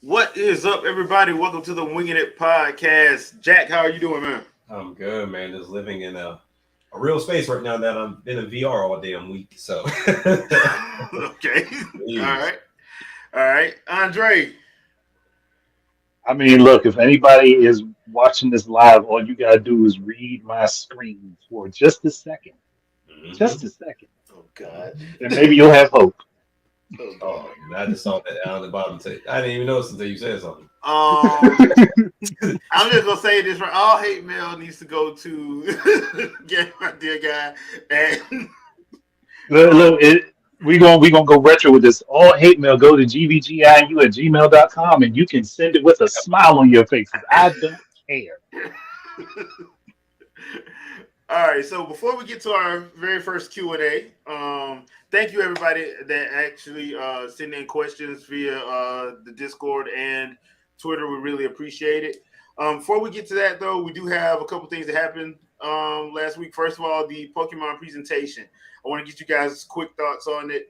What is up, everybody? Welcome to the Wingin IT podcast. Jack, how are you doing, man? I'm good, man. Just living in a real space right now that I'm in a VR all damn week. So okay. All right. Andre. I mean, look, if anybody is watching this live, all you gotta do is read my screen for just a second. Mhm. Just a second. Oh God. And maybe you'll have hope. Oh, I just saw that down at the bottom. I didn't even notice until you said something. I'm just gonna say this right. All hate mail needs to go to get my dear guy. And Look, we gonna go retro with this. All hate mail, go to gvgiu@gmail.com and you can send it with a smile on your face. I don't care. all right, so before we get to our very first Q&A, thank you everybody that actually sent in questions via the Discord and Twitter. We really appreciate it. Before we get to that, though, we do have a couple things that happened last week. First of all, the Pokemon presentation. I want to get you guys quick thoughts on it.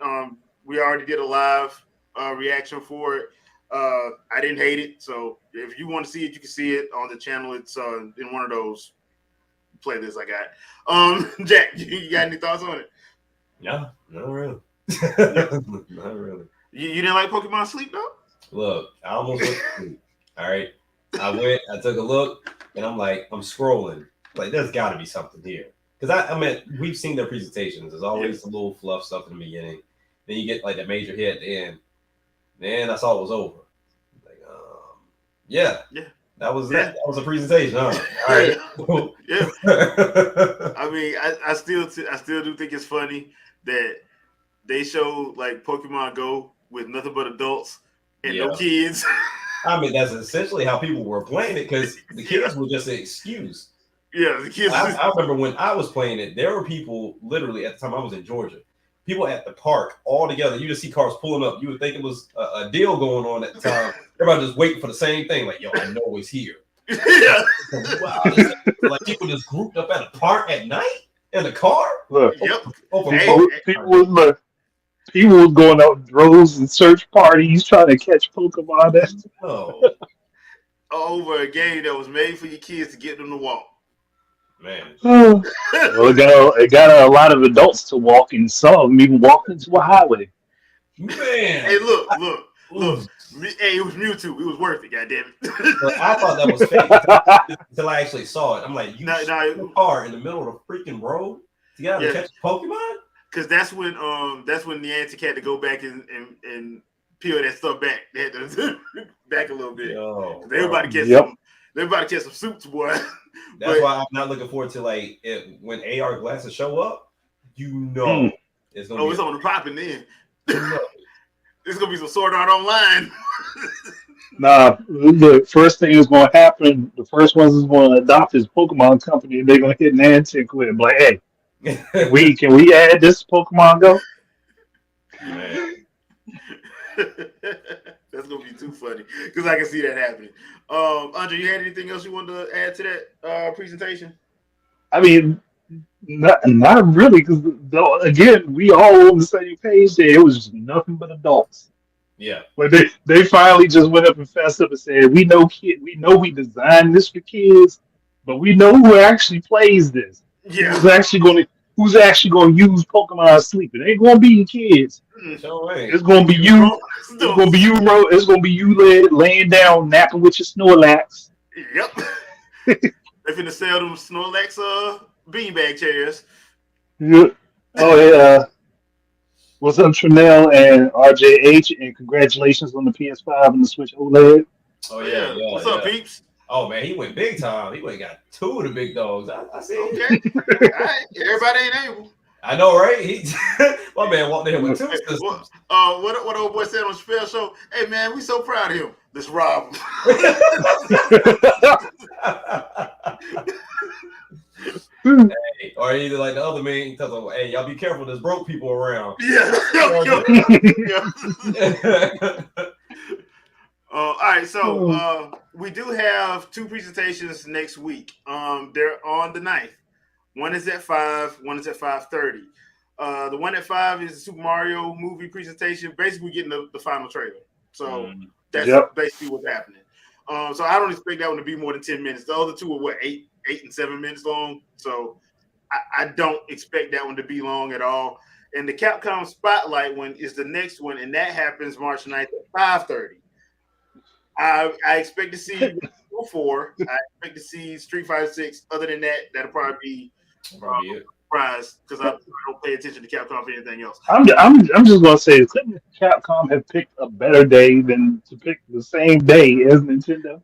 We already did a live reaction for it. I didn't hate it, so if you want to see it, you can see it on the channel. It's in one of those playlists I got. Jack, you got any thoughts on it? No, not really. Not really. You didn't like Pokemon Sleep, though? Look, I almost went to sleep. All right. I took a look, and I'm scrolling. Like, there's got to be something here. Because I mean, we've seen their presentations. There's always a little fluff stuff in the beginning. Then you get like that major hit at the end. Then I saw it was over. Like, yeah. That was it. That was a presentation, huh? All right. Yeah. I mean, I still do think it's funny that they show like Pokemon Go with nothing but adults and no kids. I mean, that's essentially how people were playing it because the kids were just an excuse. Yeah, the kids. I remember when I was playing it, there were people literally at the time I was in Georgia. People at the park all together. You just see cars pulling up. You would think it was a deal going on at the time. Everybody just waiting for the same thing. Like, yo, I know it's here. Yeah. Wow. Like people just grouped up at a park at night in a car. Look, Hey, people was going out in droves and search parties trying to catch Pokemon. No. Over a game that was made for your kids to get them to walk. Man. Well, it got a lot of adults to walk, and some of them even walked into a highway. Man. Hey, look. Hey, it was Mewtwo. It was worth it, goddammit. I thought that was fake until I actually saw it. I'm like, you a car in the middle of the freaking road to get out and catch a Pokemon? Because that's when Niantic had to go back and peel that stuff back. They had to back a little bit. Everybody catch some suits, boy. That's why I'm not looking forward to when AR glasses show up. It's gonna it's on the popping then. It's gonna be some Sword Art Online. Nah, the first thing is going to happen. The first ones is going to adopt his Pokemon company, and they're going to hit Niantic with it. Like, hey, can we add this Pokemon Go? Man. That's gonna be too funny because I can see that happening. Andre, you had anything else you wanted to add to that presentation? I mean, not really, because again, we all on the same page there. It was just nothing but adults. Yeah. But they finally just went up and fessed up and said, we know we designed this for kids, but we know who actually plays this. Yeah. Who's actually going to use Pokemon Sleep? It ain't going to be your kids. It's going to be you. It's going to be you, bro. It's going to be you laying down, napping with your Snorlax. Yep. They're finna sell them Snorlax beanbag chairs. Yeah. Oh yeah. What's up, Trinell and RJH? And congratulations on the PS5 and the Switch OLED. Oh yeah. What's up, peeps? Oh man, he went big time. He went got two of the big dogs. I see. Okay. All right. Everybody ain't able. I know, right? My man walked in here with two Hey, systems. what old boy said on Chappelle show? Hey man, we so proud of him. Let's rob him. Hey, or either like the other man, he tells them, "Hey, y'all be careful. There's broke people around." Yeah. All right, so we do have two presentations next week. They're on the 9th. One is at 5, one is at 5:30. The one at 5 is the Super Mario movie presentation. Basically, getting the final trailer. So that's basically what's happening. So I don't expect that one to be more than 10 minutes. The other two are what, 8 and 7 minutes long. So I don't expect that one to be long at all. And the Capcom Spotlight one is the next one, and that happens March 9th at 5:30. I expect to see 4. I expect to see Street Fighter 6. Other than that, that'll probably be it. Surprise, because I don't pay attention to Capcom for anything else. I'm just gonna say, couldn't Capcom have picked a better day than to pick the same day as Nintendo?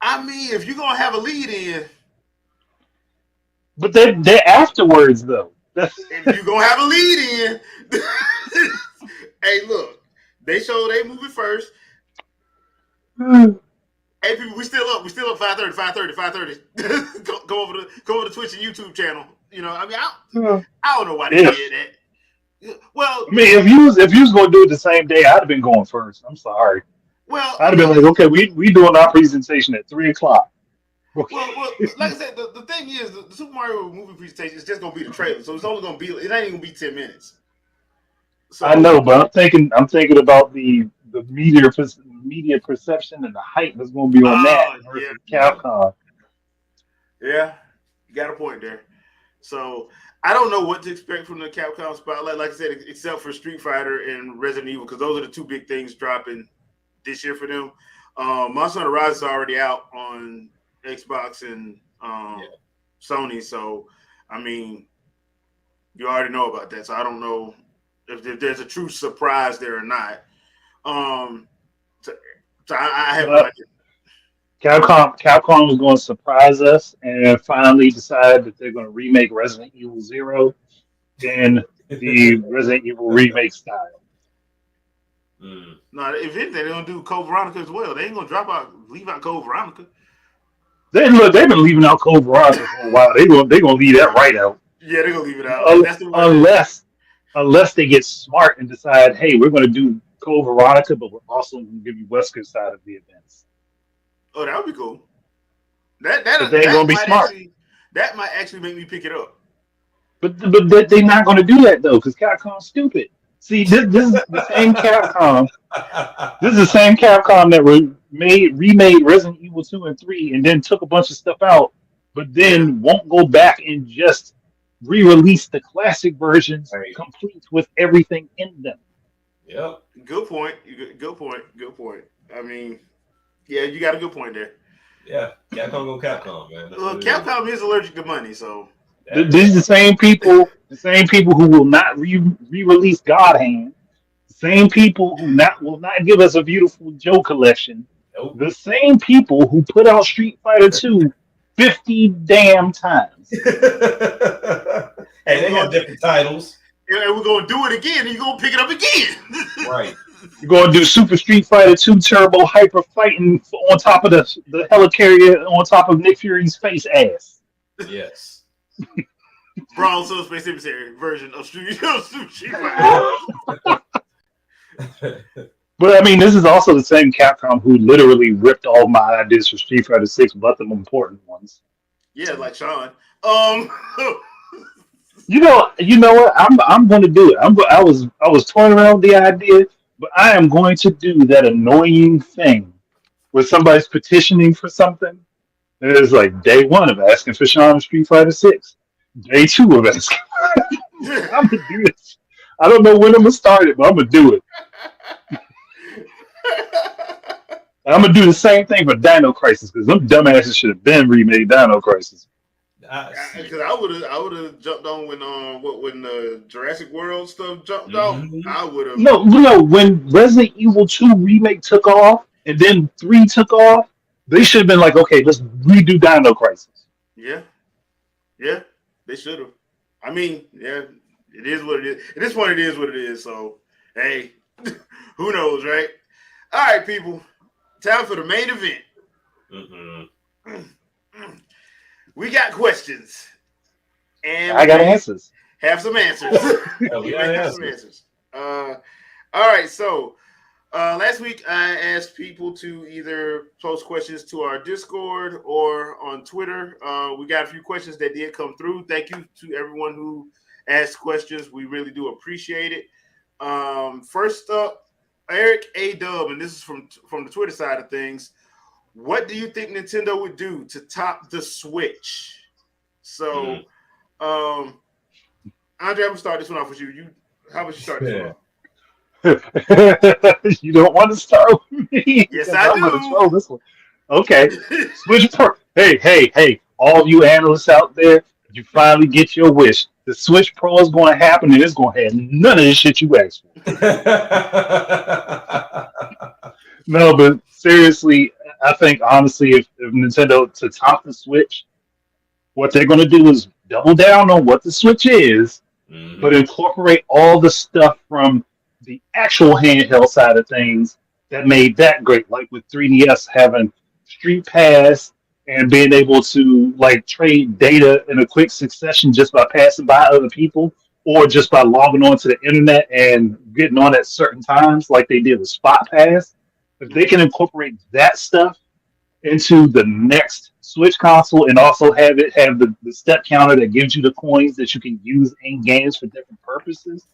I mean, if you're gonna have a lead in, but they're afterwards though. if you're gonna have a lead in, hey, look, they show they movie first. Hey, people, we still up 5:30. go over to Twitch and YouTube channel. You know, I mean, I don't know why they did that. Well, I mean, if you was gonna do it the same day, I'd have been going first. I'm sorry. Well, I'd have been like, okay, we doing our presentation at 3:00. Well, like I said, the thing is, the Super Mario movie presentation is just gonna be the trailer, so it's only gonna be, it ain't even gonna be 10 minutes. So, I know, but I'm thinking about the media perception and the hype that's going to be on that versus Capcom. Yeah, you got a point there. So I don't know what to expect from the Capcom Spotlight, like I said, except for Street Fighter and Resident Evil, because those are the two big things dropping this year for them. Monster Hunter Rise is already out on Xbox and Sony, so I mean, you already know about that. So I don't know if there's a true surprise there or not. So I have no idea. Capcom was going to surprise us and finally decide that they're going to remake Resident Evil 0 in the Resident Evil remake style. No, if anything, they're going to do Code Veronica as well. They ain't going to leave out Code Veronica. They've been leaving out Code Veronica for a while. They're going to leave that right out. Yeah, they're going to leave it out. Unless they get smart and decide, hey, we're going to do Code Veronica, but we're also going to give you Wesker side of the events. Oh, that would be cool. They ain't going to be smart. That might actually make me pick it up. But they're not going to do that, though, because Capcom's stupid. See, this is the same Capcom. This is the same Capcom that remade Resident Evil 2 and 3 and then took a bunch of stuff out, but then won't go back and just re-release the classic versions complete with everything in them. Yep. Good point. I mean, yeah, you got a good point there. Yeah, Capcom go Capcom, man. Well, Capcom is allergic to money, so. These are the same people who will not re-release God Hand. The same people who will not give us a beautiful Joe collection. Nope. The same people who put out Street Fighter 2 50 damn times. And they have different titles. And we're going to do it again, and you're going to pick it up again. Right. You're going to do Super Street Fighter 2 Turbo Hyper Fighting on top of the helicarrier on top of Nick Fury's face ass. Yes. Brawl Space Emissary version of Street Fighter. But I mean, this is also the same Capcom who literally ripped all my ideas for Street Fighter 6, but the important ones. Yeah, like Sean. You know what? I'm going to do it. I was toying around with the idea, but I am going to do that annoying thing where somebody's petitioning for something. And it's like day 1 of asking for Sean Street Fighter 6. Day 2 of asking. I'm going to do it. I don't know when I'm going to start it, but I'm going to do it. I'm going to do the same thing for Dino Crisis, because them dumbasses should have been remade Dino Crisis. Because I would have jumped on when the Jurassic World stuff jumped off. I would have. No. When Resident Evil 2 remake took off and then 3 took off, they should have been like, okay, let's redo Dino Crisis. Yeah, they should have. I mean, yeah, It is what it is. At this point, it is what it is. So, hey, who knows, right? All right, people. Time for the main event. We got questions. And I got answers. Have some answers. We got some answers. All right, so last week I asked people to either post questions to our Discord or on Twitter. We got a few questions that did come through. Thank you to everyone who asked questions. We really do appreciate it. First up, Eric A. Dub, and this is from the Twitter side of things. What do you think Nintendo would do to top the Switch? So, Andre, I'm gonna start this one off with you. How about you start this one off? You don't want to start with me? Yes, I'm I going to troll do. this one. Okay. Switch Pro. Hey. All you analysts out there, you finally get your wish. The Switch Pro is going to happen, and it's going to have none of this shit you asked for. No, but seriously, I think, honestly, if Nintendo to top the Switch, what they're going to do is double down on what the Switch is, but incorporate all the stuff from the actual handheld side of things that made that great, like with 3DS having Street Pass and being able to like trade data in a quick succession just by passing by other people or just by logging on to the internet and getting on at certain times like they did with Spot Pass. If they can incorporate that stuff into the next Switch console and also have it have the step counter that gives you the coins that you can use in games for different purposes,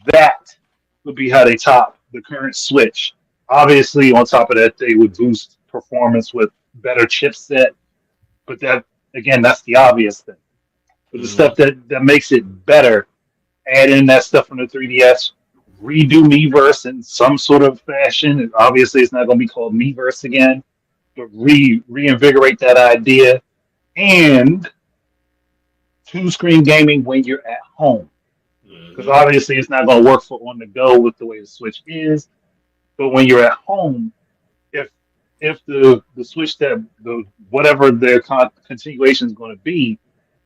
that would be how they top the current Switch. Obviously, on top of that, they would boost performance with better chipset, but that again, that's the obvious thing. But the stuff that makes it better, add in that stuff from the 3DS, redo Miiverse in some sort of fashion. And obviously, it's not going to be called Miiverse again, but reinvigorate that idea and two-screen gaming when you're at home. Because obviously it's not going to work for on the go with the way the Switch is. But when you're at home, if the Switch that the whatever their continuation is going to be,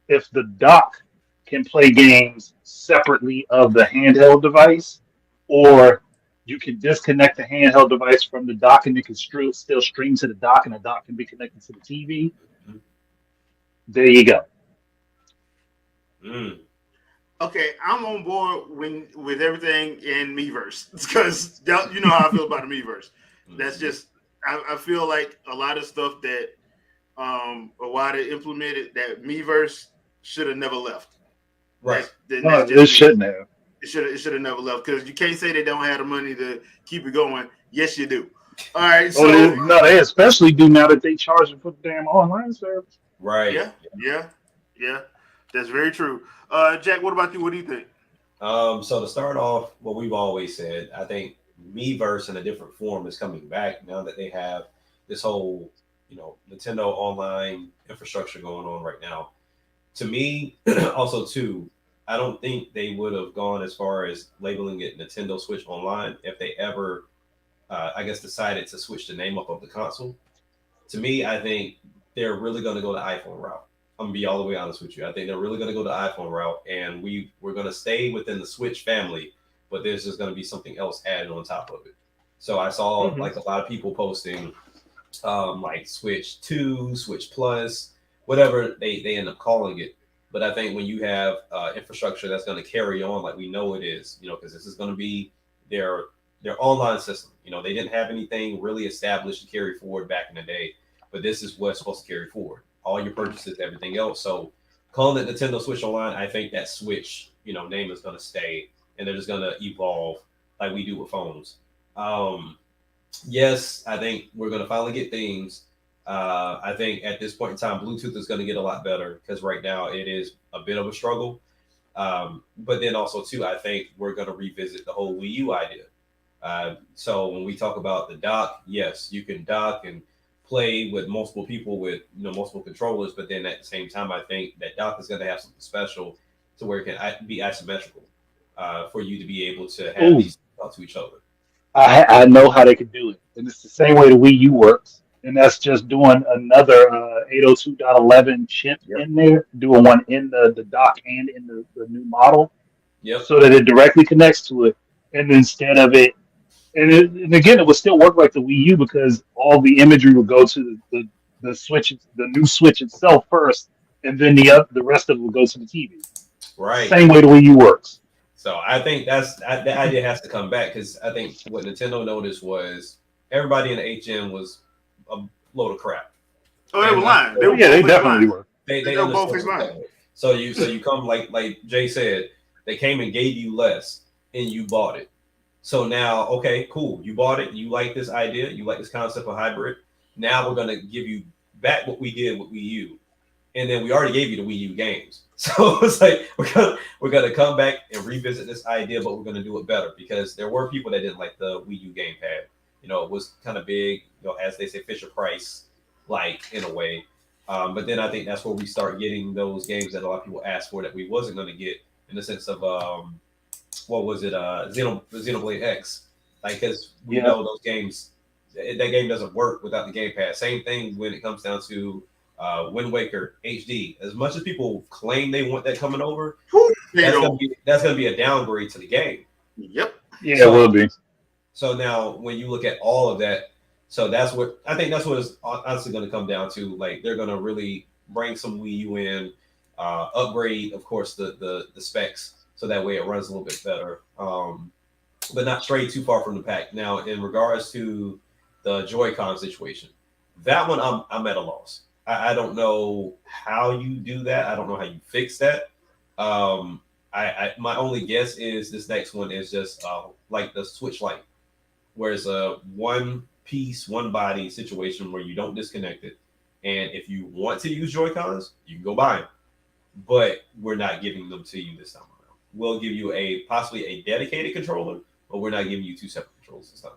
if the dock can play games separately of the handheld device, or you can disconnect the handheld device from the dock and it can still stream to the dock, and the dock can be connected to the TV. There you go. Okay, I'm on board with everything in Miiverse because you know how I feel about the Miiverse. That's just I feel like a lot of stuff that why they implemented that Miiverse should have never left. Right. It shouldn't have. It should have never left because you can't say they don't have the money to keep it going. Yes, you do. All right. So they especially do now that they charge for the damn online service. Right. Yeah. That's very true. Jack, what about you? What do you think? So to start off, what we've always said, I think Miiverse in a different form is coming back now that they have this whole, Nintendo online infrastructure going on right now. To me, also too, I don't think they would have gone as far as labeling it Nintendo Switch Online if they ever, decided to switch the name up of the console. To me, I think they're really going to go the iPhone route. I'm gonna be all the way honest with you. I think they're really gonna go the iPhone route, and we're gonna stay within the Switch family, but there's just gonna be something else added on top of it. So I saw like a lot of people posting like Switch 2, Switch Plus, whatever they end up calling it. But I think when you have infrastructure that's gonna carry on like we know it is, because this is gonna be their online system. They didn't have anything really established to carry forward back in the day, but this is what's supposed to carry forward. All your purchases, everything else. So calling it Nintendo Switch Online, I think that Switch, name is going to stay, and they're just going to evolve like we do with phones. Yes, I think we're going to finally get things. I think at this point in time, Bluetooth is going to get a lot better because right now it is a bit of a struggle. But then also too, I think we're going to revisit the whole Wii U idea. So when we talk about the dock, yes, you can dock and play with multiple people with multiple controllers, but then at the same time, I think that dock is going to have something special to where it can be asymmetrical for you to be able to have these talk to each other. I know how they could do it, and it's the same way the Wii U works, and that's just doing another 802.11 chip in there, doing one in the dock and in the new model, Yep. so that it directly connects to it, and instead of it, and again, it would still work like the Wii U because all the imagery would go to the Switch, the new Switch itself first, and then the rest of it would go to the TV. Right. Same way the Wii U works. So I think that idea has to come back because I think what Nintendo noticed was everybody in the HM was a load of crap. Oh, they were lying. They Oh, were yeah, they both definitely lying. were. They were both understood lying. that. So you come like Jay said, they came and gave you less and you bought it. So now, okay, cool. You bought it. You like this idea. You like this concept of hybrid. Now we're gonna give you back what we did with Wii U, and then we already gave you the Wii U games. So it's like we're gonna come back and revisit this idea, but we're gonna do it better because there were people that didn't like the Wii U gamepad. You know, it was kind of big. You know, as they say, Fisher Price, like in a way. But then I think that's where we start getting those games that a lot of people asked for that we wasn't going to get in the sense of what was it, Xenoblade X? Like, because we know those games, that game doesn't work without the gamepad. Same thing when it comes down to Wind Waker HD. As much as people claim they want that coming over, that's going to be a downgrade to the game. Yep. Yeah, it will be. So now, when you look at all of that. So that's what I think. That's what it's honestly going to come down to. Like they're going to really bring some Wii U in, upgrade, of course, the specs so that way it runs a little bit better, but not stray too far from the pack. Now, in regards to the Joy-Con situation, that one I'm at a loss. I don't know how you do that. I don't know how you fix that. My only guess is this next one is just like the Switch Lite, where it's a one piece, one body situation where you don't disconnect it. And if you want to use Joy-Cons, you can go buy them. But we're not giving them to you this time around. We'll give you possibly a dedicated controller, but we're not giving you two separate controllers this time.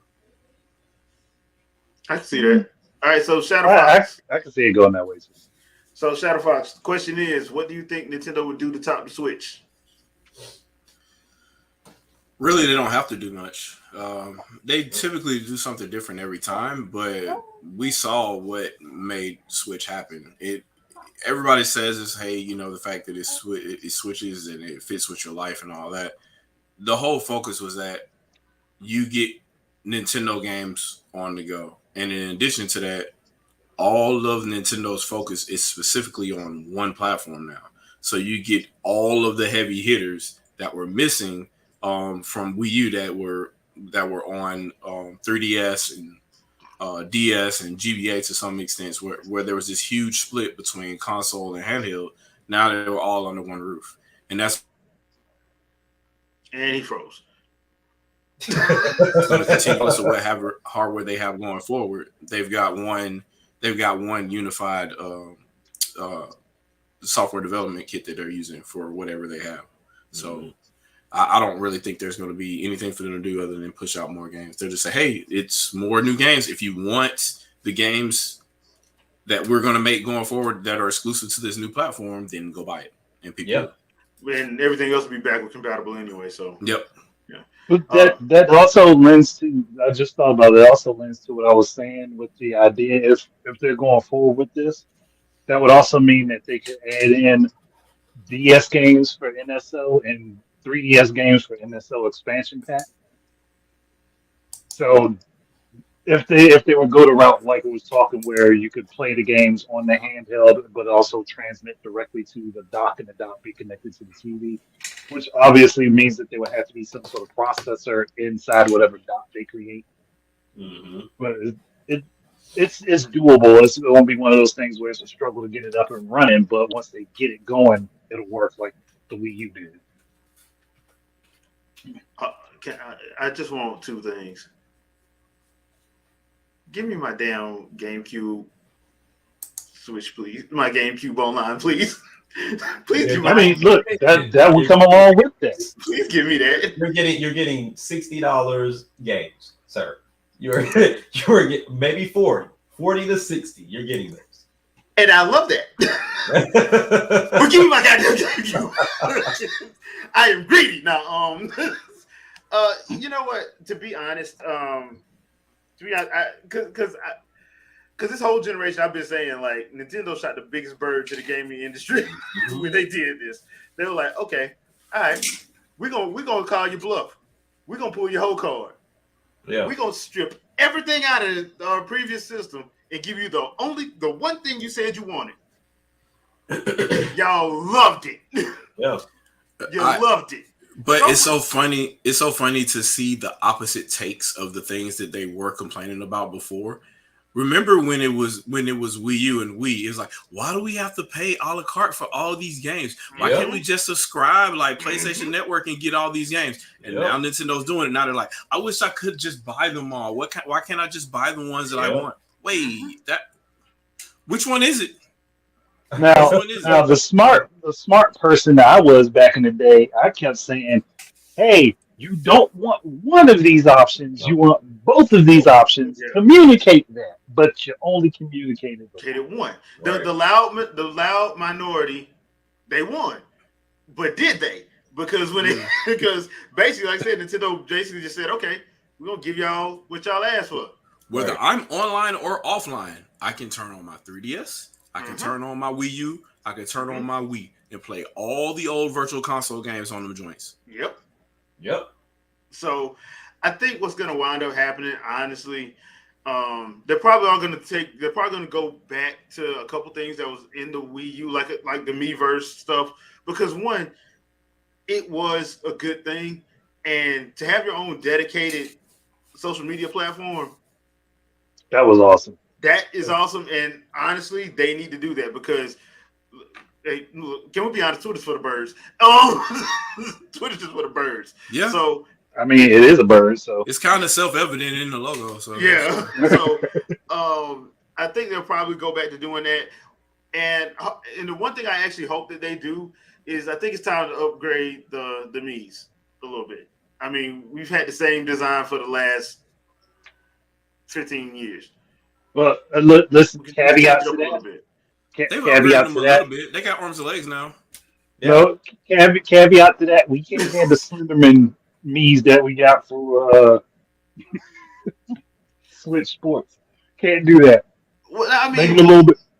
I can see that. All right, so Shadow Fox. I can see it going that way too. So Shadow Fox, the question is, what do you think Nintendo would do to top the Switch? Really, they don't have to do much. They typically do something different every time, but we saw what made Switch happen. Everybody says is, hey, you know, the fact that it switches and it fits with your life and all that. The whole focus was that you get Nintendo games on the go, and in addition to that, all of Nintendo's focus is specifically on one platform now. So you get all of the heavy hitters that were missing from Wii U that were on 3DS and DS and GBA to some extent, where there was this huge split between console and handheld. Now they were all under one roof, and he froze. Going to continue to whatever hardware they have going forward. They've got one unified software development kit that they're using for whatever they have. So I don't really think there's going to be anything for them to do other than push out more games. They'll just say, hey, it's more new games. If you want the games that we're going to make going forward that are exclusive to this new platform, then go buy it. And people, and everything else will be backward compatible anyway. So But that also lends to. I just thought about it. Also lends to what I was saying with the idea. If they're going forward with this, that would also mean that they could add in DS games for NSO and 3DS games for NSO expansion pack. So if they would go the route like it was talking, where you could play the games on the handheld, but also transmit directly to the dock, and the dock be connected to the TV, which obviously means that there would have to be some sort of processor inside whatever dock they create. Mm-hmm. But it's doable. It won't be one of those things where it's a struggle to get it up and running, but once they get it going, it'll work like the Wii U did. I just want two things. Give me my damn GameCube Switch, please. My GameCube online, please. Please give me. I mean, look, that would come along with that. Please give me that. You're getting $60 games, sir. You're getting maybe 40 to 60. You're getting those, and I love that. But give me my goddamn GameCube. I am greedy now. You know what? To be honest, because this whole generation, I've been saying, like, Nintendo shot the biggest bird to the gaming industry when they did this. They were like, okay, all right, we're gonna call you bluff. We're gonna pull your whole card. Yeah. We're gonna strip everything out of our previous system and give you the one thing you said you wanted. Y'all loved it. Yeah. You loved it. But it's so funny. It's so funny to see the opposite takes of the things that they were complaining about before. Remember when it was Wii U and Wii? It was like, why do we have to pay a la carte for all these games? Why can't we just subscribe like PlayStation Network and get all these games? And now Nintendo's doing it. Now they're like, I wish I could just buy them all. Why can't I just buy the ones that I want? Wait, which one is it? Now the smart person that I was back in the day, I kept saying, hey, you don't want one of these options. You want both of these options. Yeah. Communicate that, but you only communicated one. Right. The loud minority, they won, but did they? Because because basically, like I said, Nintendo basically just said, okay, we're gonna give y'all what y'all asked for. Whether I'm online or offline, I can turn on my 3DS. I can turn on my Wii U. I can turn on my Wii and play all the old virtual console games on them joints. Yep. So I think what's going to wind up happening, honestly, they're probably going to go back to a couple things that was in the Wii U, like the Miiverse stuff, because one, it was a good thing, and to have your own dedicated social media platform, that was awesome. That is awesome, and honestly, they need to do that because can we be honest? Twitter's for the birds. Twitter's just for the birds. Yeah. So I mean, it is a bird, so it's kind of self-evident in the logo. So yeah. So I think they'll probably go back to doing that. And the one thing I actually hope that they do is I think it's time to upgrade the Miis a little bit. I mean, we've had the same design for the last 15 years. Well, listen, caveat to that. Caveat to that. They got arms and legs now. No, caveat to that. We can't have the Slenderman Miis that we got for Switch Sports. Can't do that. Well, I mean,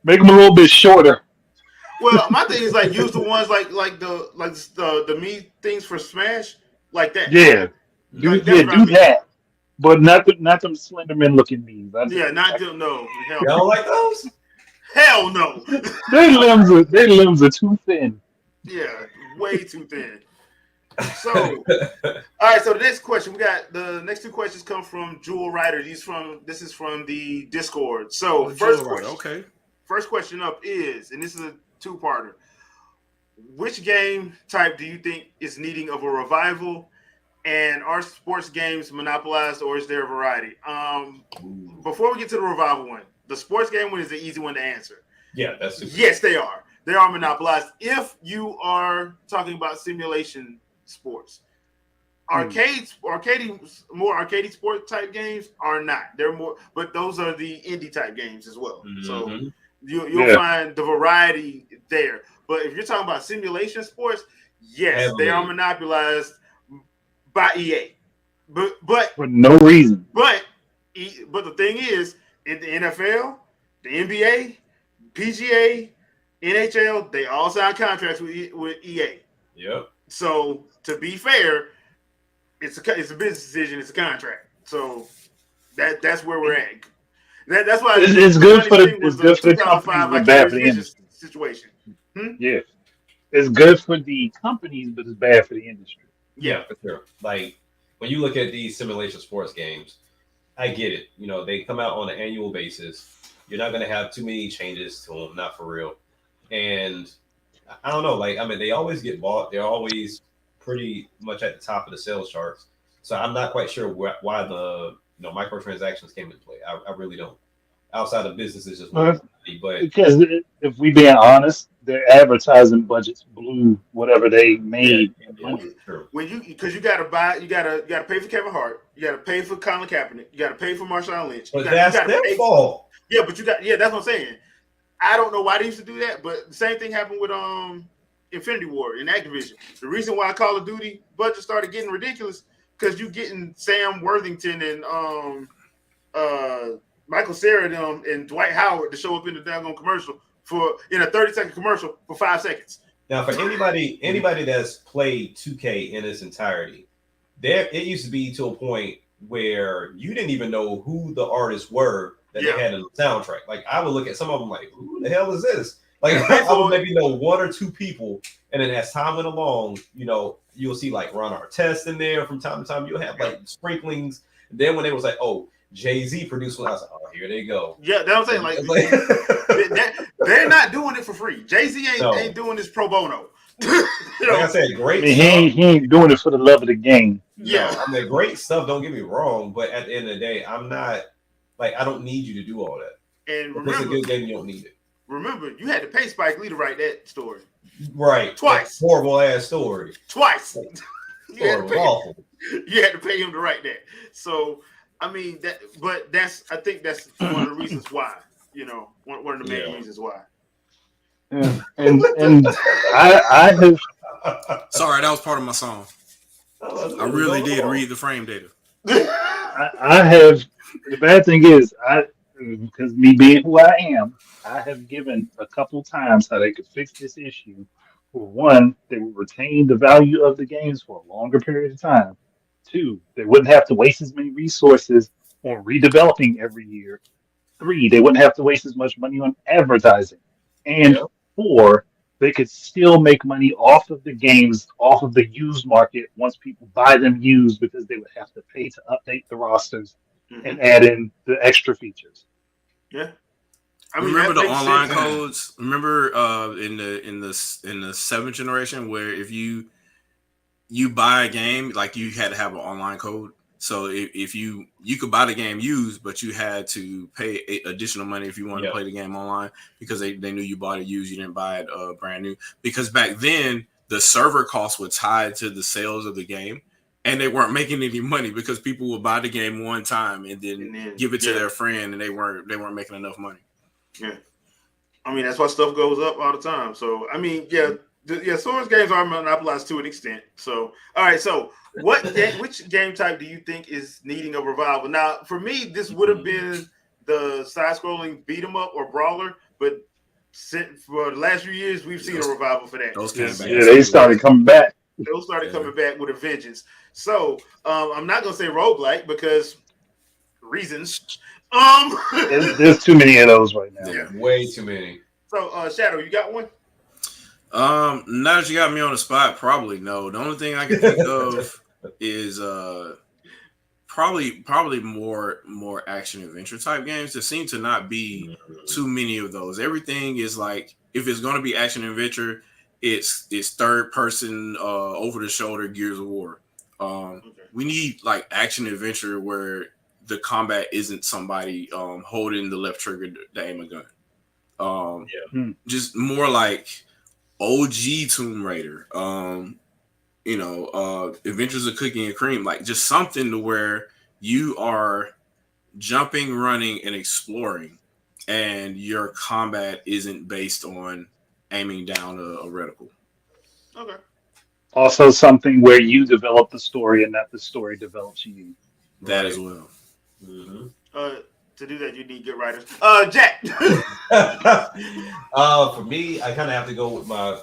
make them a little bit shorter. Well, my thing is like use the ones like the Mii things for Smash, like that. Yeah, do that. But not them Slenderman looking Miis. Not them. No, you don't like those? Hell no. Their limbs are too thin. Yeah, way too thin. So, all right. So the next question, we got the next two questions come from Jewel Ryder. This is from the Discord. So first question up is, and this is a two-parter. Which game type do you think is needing of a revival? And are sports games monopolized, or is there a variety? Before we get to the revival one, the sports game one is the easy one to answer. Yeah, that's super. Yes, they are. They are monopolized. If you are talking about simulation sports, more arcade sport type games are not. They're more, but those are the indie type games as well. Mm-hmm. So you'll find the variety there. But if you're talking about simulation sports, yes, they are monopolized by EA, but for no reason. But the thing is, in the NFL, the NBA, PGA, NHL, they all sign contracts with EA. Yep. So to be fair, it's a business decision. It's a contract. So that's where we're at. That's why it's good for the companies, but bad for the industry. Situation. Yeah, it's good for the companies, but it's bad for the industry. Yeah, for sure. Like when you look at these simulation sports games, I get it. You know, they come out on an annual basis. You're not going to have too many changes to them, not for real. And I don't know. Like, I mean, they always get bought. They're always pretty much at the top of the sales charts. So I'm not quite sure why the microtransactions came into play. I really don't. Outside of businesses, just but because if we being honest, their advertising budgets blew whatever they made. Because you got to buy, you got to pay for Kevin Hart, you got to pay for Colin Kaepernick, you got to pay for Marshawn Lynch. But that's their fault. Yeah, but that's what I'm saying. I don't know why they used to do that, but the same thing happened with Infinity War and Activision. The reason why Call of Duty budget started getting ridiculous because you getting Sam Worthington and Michael Cera and Dwight Howard to show up in the daggone commercial in a 30-second commercial for 5 seconds. Now, for anybody that's played 2K in its entirety, it used to be to a point where you didn't even know who the artists were that they had in the soundtrack. Like I would look at some of them like, who the hell is this? Like I would maybe know one or two people, and then as time went along, you'll see like Ron Artest in there from time to time. You'll have like sprinklings. And then when they was like, oh, Jay-Z produced one, I was like, oh, here they go. Yeah, that's what I'm saying. Like they're not doing it for free. Jay-Z ain't doing this pro bono. Like I said, great. I mean, he ain't doing it for the love of the game. Yeah, no, I mean, great stuff. Don't get me wrong, but at the end of the day, I'm not like I don't need you to do all that. And if it's a good game, you don't need it. Remember, you had to pay Spike Lee to write that story. Right, twice. Horrible ass story. Twice. You had to pay him to write that. So I mean I think that's one of the reasons why. One of the main reasons why. Yeah. And I have. Sorry, that was part of my song. I really did read the frame data. I have. The bad thing is, because me being who I am, I have given a couple times how they could fix this issue. For one, they would retain the value of the games for a longer period of time. Two, they wouldn't have to waste as many resources on redeveloping every year. Three, they wouldn't have to waste as much money on advertising. And four, they could still make money off of the games, off of the used market once people buy them used, because they would have to pay to update the rosters and add in the extra features. Yeah. I mean, remember the online codes? Remember in the 7th generation where if you buy a game, like you had to have an online code. So if you could buy the game used, but you had to pay additional money if you wanted to play the game online, because they knew you bought it used, you didn't buy it brand new. Because back then the server costs were tied to the sales of the game, and they weren't making any money because people would buy the game one time and then give it to their friend, and they weren't making enough money. Yeah, I mean that's why stuff goes up all the time. So I mean, Source games are monopolized to an extent. So all right, so which game type do you think is needing a revival? Now, for me, this would have been the side-scrolling beat 'em up or brawler, but for the last few years, we've seen a revival for that. They started coming back. Those started coming back with a vengeance. So I'm not gonna say roguelike because reasons. There's too many of those right now. Yeah, way too many. So Shadow, you got one? Now that you got me on the spot, probably no. The only thing I can think of is probably more action adventure type games. There seem to not be too many of those. Everything is like, if it's going to be action adventure, it's third person over the shoulder Gears of War. We need like action adventure where the combat isn't somebody holding the left trigger to aim a gun. Just more like OG Tomb Raider. Adventures of Cookie and Cream, like just something to where you are jumping, running, and exploring, and your combat isn't based on aiming down a reticle. Okay. Also, something where you develop the story and not the story develops you. That as well. Mm-hmm. To do that, you need good writers. Jack. For me, I kind of have to go with my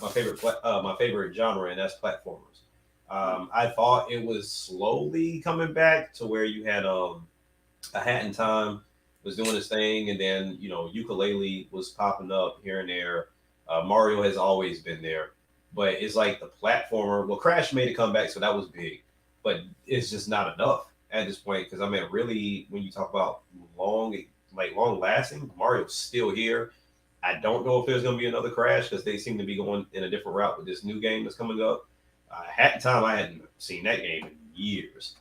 favorite genre, and that's platformers. I thought it was slowly coming back to where you had A Hat in Time was doing his thing, and then Ukulele was popping up here and there. Mario has always been there, but it's like the platformer. Well, Crash made a comeback, so that was big, but it's just not enough at this point, because I mean, really, when you talk about long lasting, Mario's still here. I don't know if there's going to be another Crash, because they seem to be going in a different route with this new game that's coming up. Hat in Time, I hadn't seen that game in years.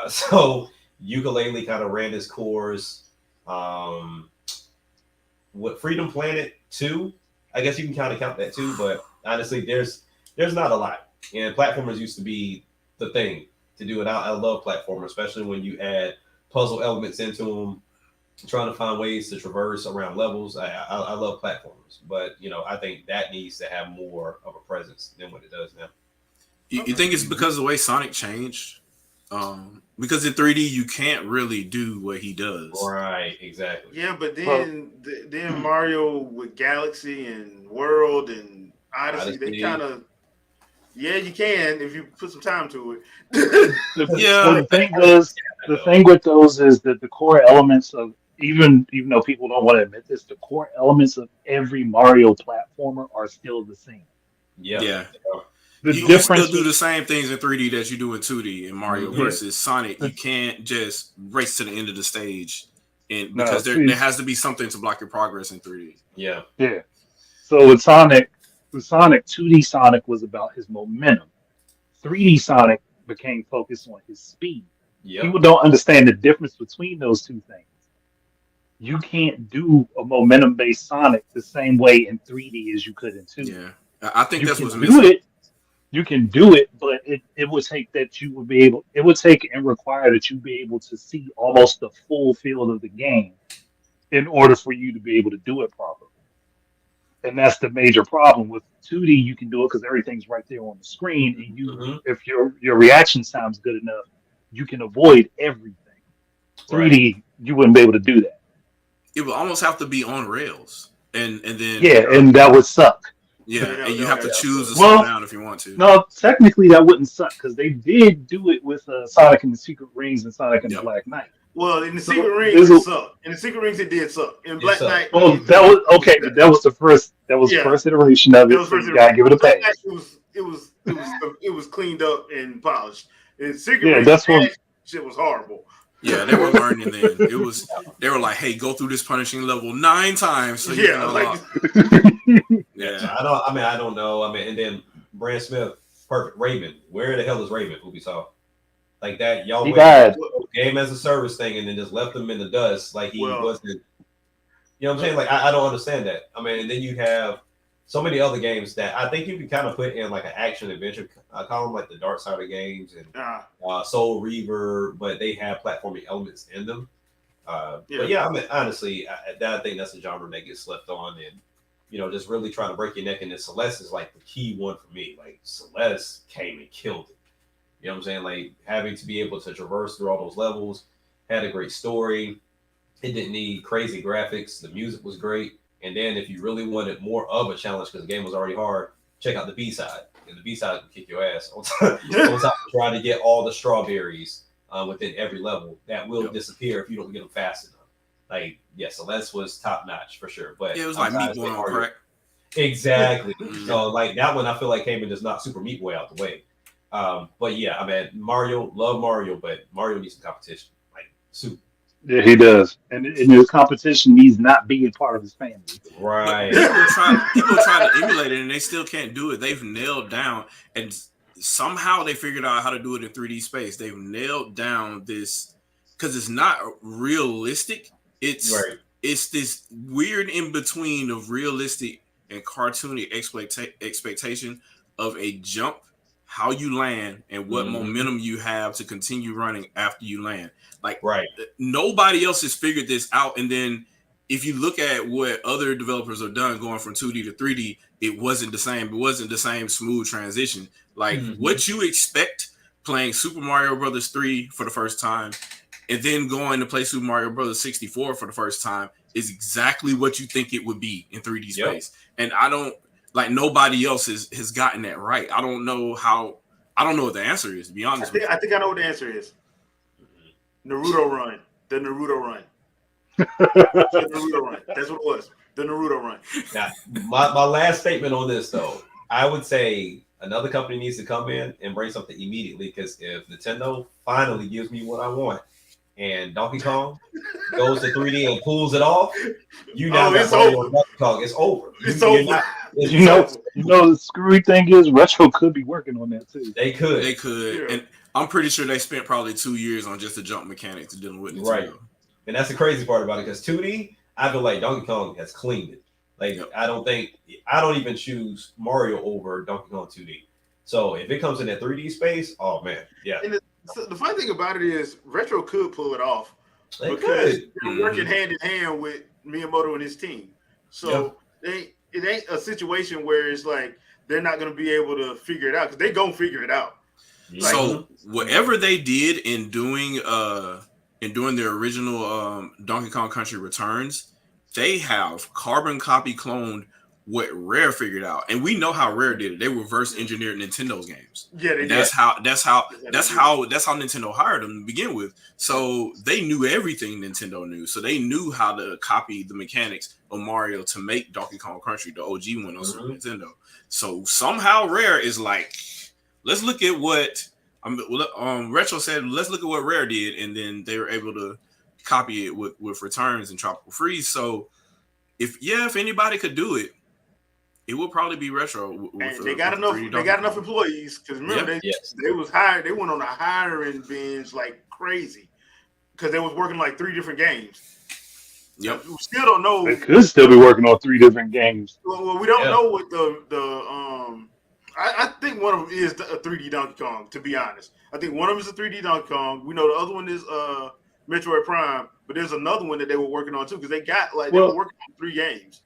So Ukulele kind of ran its course. What Freedom Planet 2, I guess you can kind of count that too, but honestly, there's not a lot. And platformers used to be the thing to do, and I love platformers, especially when you add puzzle elements into them, trying to find ways to traverse around levels. I love platformers, but I think that needs to have more of a presence than what it does now. You think it's because of the way Sonic changed? Because in 3D you can't really do what he does. Right, exactly. Yeah, but then Mario with Galaxy and World, and Odyssey, they kind of. Yeah, you can if you put some time to it. The thing with those is that the core elements of even though people don't want to admit this, the core elements of every Mario platformer are still the same. Yeah. The You can still difference do the same things in 3D that you do in 2D in Mario Mhm. versus Sonic. The- You can't just race to the end of the stage, and No, because there see- has to be something to block your progress in 3D. Yeah. yeah. So with Sonic, 2D Sonic was about his momentum. 3D Sonic became focused on his speed. Yep. People don't understand the difference between those two things. You can't do a momentum based Sonic the same way in 3D as you could in 2D. Yeah, I think You that's can what's do missing. it. You can do it, but it would take that you would be able. It would take and require that you be able to see almost the full field of the game in order for you to be able to do it properly. And that's the major problem with 2D. You can do it because everything's right there on the screen, and Mhm. if your reaction sounds good enough, you can avoid everything. 3D, you wouldn't be able to do that. It would almost have to be on rails, and then Yeah, and that would suck. yeah, Yeah, and you no, have to yeah. choose to Well, slow down if you want to. No, technically that wouldn't suck because they did do it with Sonic and the Secret Rings and Sonic and the Yep. Black Knight. Well, in the So, Secret Rings, there's it a- sucked. In the Secret Rings, it did suck. In Black sucked. Knight, Well, that was okay, but that was the first. That was Yeah. the first iteration of That it. was So first you gotta give it a Black Knight, pass. it was cleaned up and polished. And Secret Yeah, Rings, that's what. that shit was horrible. Yeah, they were learning then. They were like, hey, go through this punishing level 9 times so you Yeah, can like unlock. Yeah. So Yeah, I don't know. And then Brand Smith, perfect. Raven. Where the hell is Raven? Ubisoft. Like that, y'all He went died. game as a service thing and then just left him in the dust like he Well- wasn't. You know what I'm saying? Like I don't understand that. I mean, and then you have so many other games that I think you can kind of put in like an action adventure column, like the Dark Side of games and Soul Reaver, but they have platforming elements in them. But yeah, I mean, honestly, I think that's a genre that gets slept on, and just really trying to break your neck. And then Celeste is like the key one for me. Like Celeste came and killed it. You know what I'm saying? Like having to be able to traverse through all those levels, had a great story. It didn't need crazy graphics. The music was great. And then if you really wanted more of a challenge because the game was already hard, check out the B side. And the B side can kick your ass on top of trying to get all the strawberries within every level. That will disappear if you don't get them fast enough. Like, yeah, Celeste was top notch for sure. But it was like Meat Boy on crack. Exactly. Mhm. So like that one, I feel like came and just knocked Super Meat Boy out the way. But yeah, I mean, love Mario, but Mario needs some competition. Like super. Yeah, he does, and his competition needs not being part of his family. Right. People try to emulate it and they still can't do it. They've nailed down, and somehow they figured out how to do it in 3D space. They've nailed down this because it's not realistic. It's this weird in between of realistic and cartoony expectation of a jump, how you land, and what momentum you have to continue running after you land. Like, nobody else has figured this out. And then if you look at what other developers have done going from 2D to 3D, it wasn't the same. It wasn't the same smooth transition. Like what you expect playing Super Mario Brothers 3 for the first time and then going to play Super Mario Brothers 64 for the first time is exactly what you think it would be in 3D space. And I don't like nobody else has gotten that right. I don't know what the answer is, to be honest with you. I think I know what the answer is. Naruto run. The Naruto run. The Naruto run. That's what it was. The Naruto run. Now, my last statement on this though, I would say another company needs to come in and bring something immediately because if Nintendo finally gives me what I want and Donkey Kong goes to 3D and pulls it off, it's over. Donkey Kong. It's over. It's over. The screwy thing is Retro could be working on that too. They could. Yeah. And I'm pretty sure they spent probably 2 years on just the jump mechanics dealing with Nintendo. Right. And that's the crazy part about it because 2D, I feel like Donkey Kong has cleaned it. Like I don't even choose Mario over Donkey Kong 2D. So if it comes in that 3D space, oh man, yeah. And the funny thing about it is Retro could pull it off They because could. they're working hand in hand with Miyamoto and his team. So it ain't a situation where it's like they're not going to be able to figure it out because they gonna figure it out. So whatever they did in doing their original Donkey Kong Country Returns, they have carbon copy cloned what Rare figured out, and we know how Rare did it. They reverse engineered Nintendo's games. Yeah, they That's how Nintendo hired them to begin with. So they knew everything Nintendo knew. So they knew how to copy the mechanics of Mario to make Donkey Kong Country, the OG one on Super Nintendo. So somehow Rare is like, let's look at what Retro said. Let's look at what Rare did, and then they were able to copy it with Returns and Tropical Freeze. So if anybody could do it, it would probably be Retro. And they got enough employees, because remember they was hired. They went on a hiring binge like crazy because they was working like 3 different games. Yep. We still don't know. They could still be working on 3 different games. Well, we don't know what I think one of them is a 3D Donkey Kong. To be honest, I think one of them is a 3D Donkey Kong. We know the other one is Metroid Prime, but there's another one that they were working on too, because they were working on 3 games.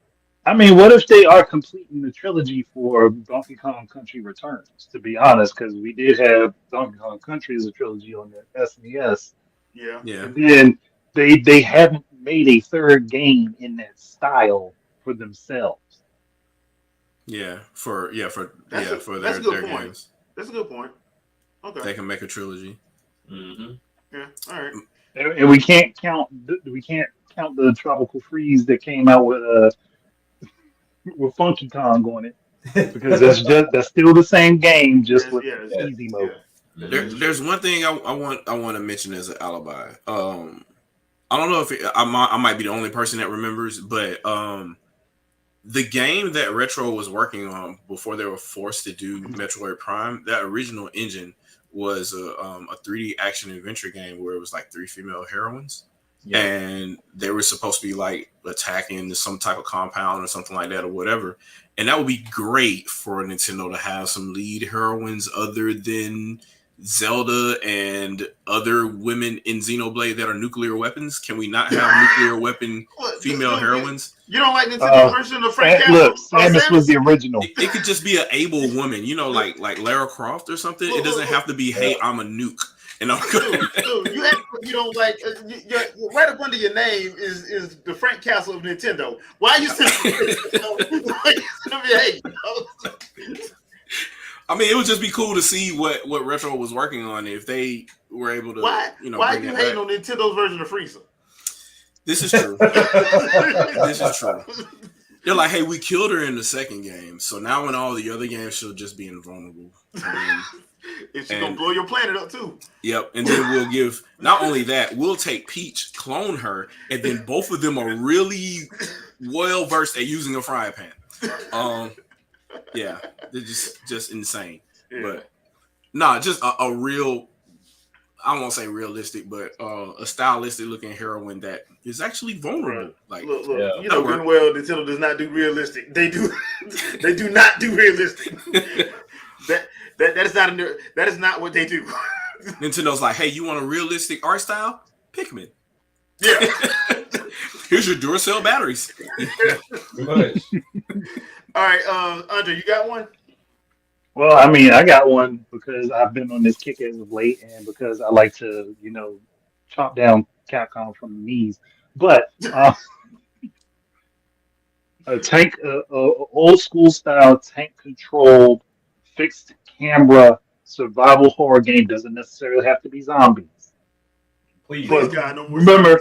I mean, what if they are completing the trilogy for Donkey Kong Country Returns? To be honest, because we did have Donkey Kong Country as a trilogy on the SNES. Yeah. And then they haven't made a 3rd game in that style for themselves. For their games. That's a good point. Okay. They can make a trilogy. Mm-hmm. Yeah. All right. And we can't count the Tropical Freeze that came out with Funky Kong on it, because that's still the same game, just with easy mode. Yeah. There's one thing I want to mention as an alibi. I don't know if I might be the only person that remembers, but the game that Retro was working on before they were forced to do Metroid Prime, that original engine was a 3D action adventure game where it was like 3 female heroines. Yeah. And they were supposed to be like attacking some type of compound or something like that or whatever. And that would be great for Nintendo to have some lead heroines other than Zelda and other women in Xenoblade that are nuclear weapons. Can we not have nuclear weapon female heroines? You don't like Nintendo's version of Frank Castle? Look, Samus was the original. It could just be an able woman, like Lara Croft or something. It doesn't have to be, hey, I'm a nuke. And I'm you don't like right up under your name is the Frank Castle of Nintendo. Why are you saying? I mean, it would just be cool to see what Retro was working on if they were able to. Why are you hating on Nintendo's version of Frieza? This is true. This is true. They're like, hey, we killed her in the 2nd game, so now in all the other games, she'll just be invulnerable. She's gonna blow your planet up too. Yep, and then we'll give. Not only that, we'll take Peach, clone her, and then both of them are really well versed at using a frying pan. Yeah, they're just insane. Yeah. But just a real. I won't say realistic, but a stylistic looking heroine that is actually vulnerable. Right. Like, look, you know good and well, Nintendo does not do realistic. They do not do realistic. That is not what they do. Nintendo's like, hey, you want a realistic art style? Pikmin. Yeah. Here's your Duracell batteries. All right, Andre, you got one? Well, I mean, I got one because I've been on this kick as of late, and because I like to, chop down Capcom from the knees. But a tank, old school style tank controlled fixed camera survival horror game doesn't necessarily have to be zombies. Please, God, no more remember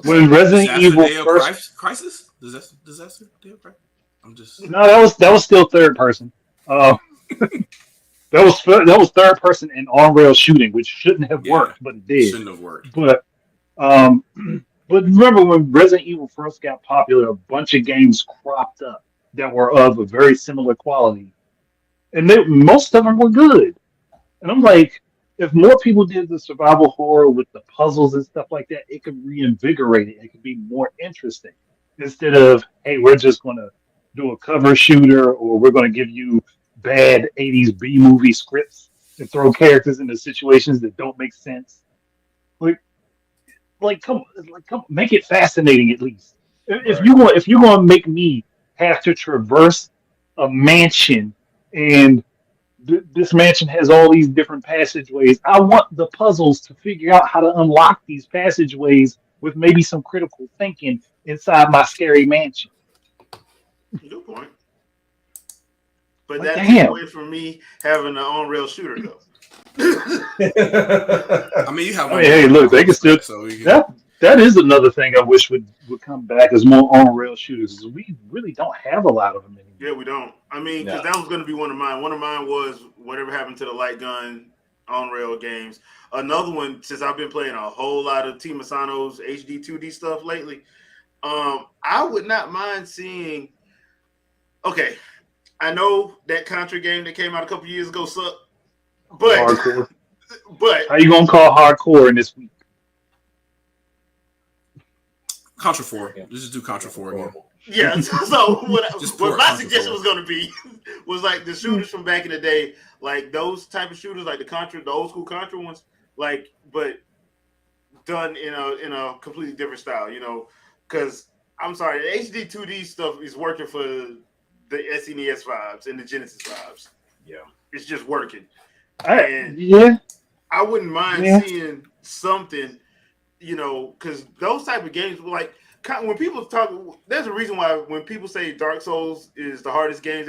when Resident Evil first Crisis? Disaster Day of Crisis? I'm just no, that was still 3rd person. That was 3rd person and on rail shooting, which shouldn't have worked, but it did. Shouldn't have worked. But remember when Resident Evil first got popular, a bunch of games cropped up that were of a very similar quality, and most of them were good. And I'm like, if more people did the survival horror with the puzzles and stuff like that, it could reinvigorate it. It could be more interesting instead of, hey, we're just going to do a cover shooter, or we're going to give you bad 80s B-movie scripts and throw characters into situations that don't make sense. Come, make it fascinating at least. If you're going to make me have to traverse a mansion, and this mansion has all these different passageways, I want the puzzles to figure out how to unlock these passageways with maybe some critical thinking inside my scary mansion. Good point. but Like, that's damn. away from me having an on-rail shooter though. I mean, you have. I mean, hey, look, they can still. So you can, That is another thing I wish would come back as more on-rail shooters. We really don't have a lot of them anymore. Yeah, we don't. I mean, because that was going to be one of mine. One of mine was whatever happened to the light gun on-rail games. Another one, since I've been playing a whole lot of Team Asano's HD 2D stuff lately, I would not mind seeing. Okay, I know that Contra game that came out a couple years ago sucked, but Hardcore. but How you gonna call hardcore in this week? Contra 4. Just do Contra 4 again. yeah. So what my Contra suggestion 4. was going to be was like the shooters from back in the day, like those type of shooters, like the old school Contra ones, like but done in a completely different style, you know, because I'm sorry, the HD 2D stuff is working for the SNES vibes and the Genesis vibes. Yeah, it's just working. Yeah, I wouldn't mind seeing something, you know, because those type of games, like when people talk, there's a reason why when people say Dark Souls is the hardest games,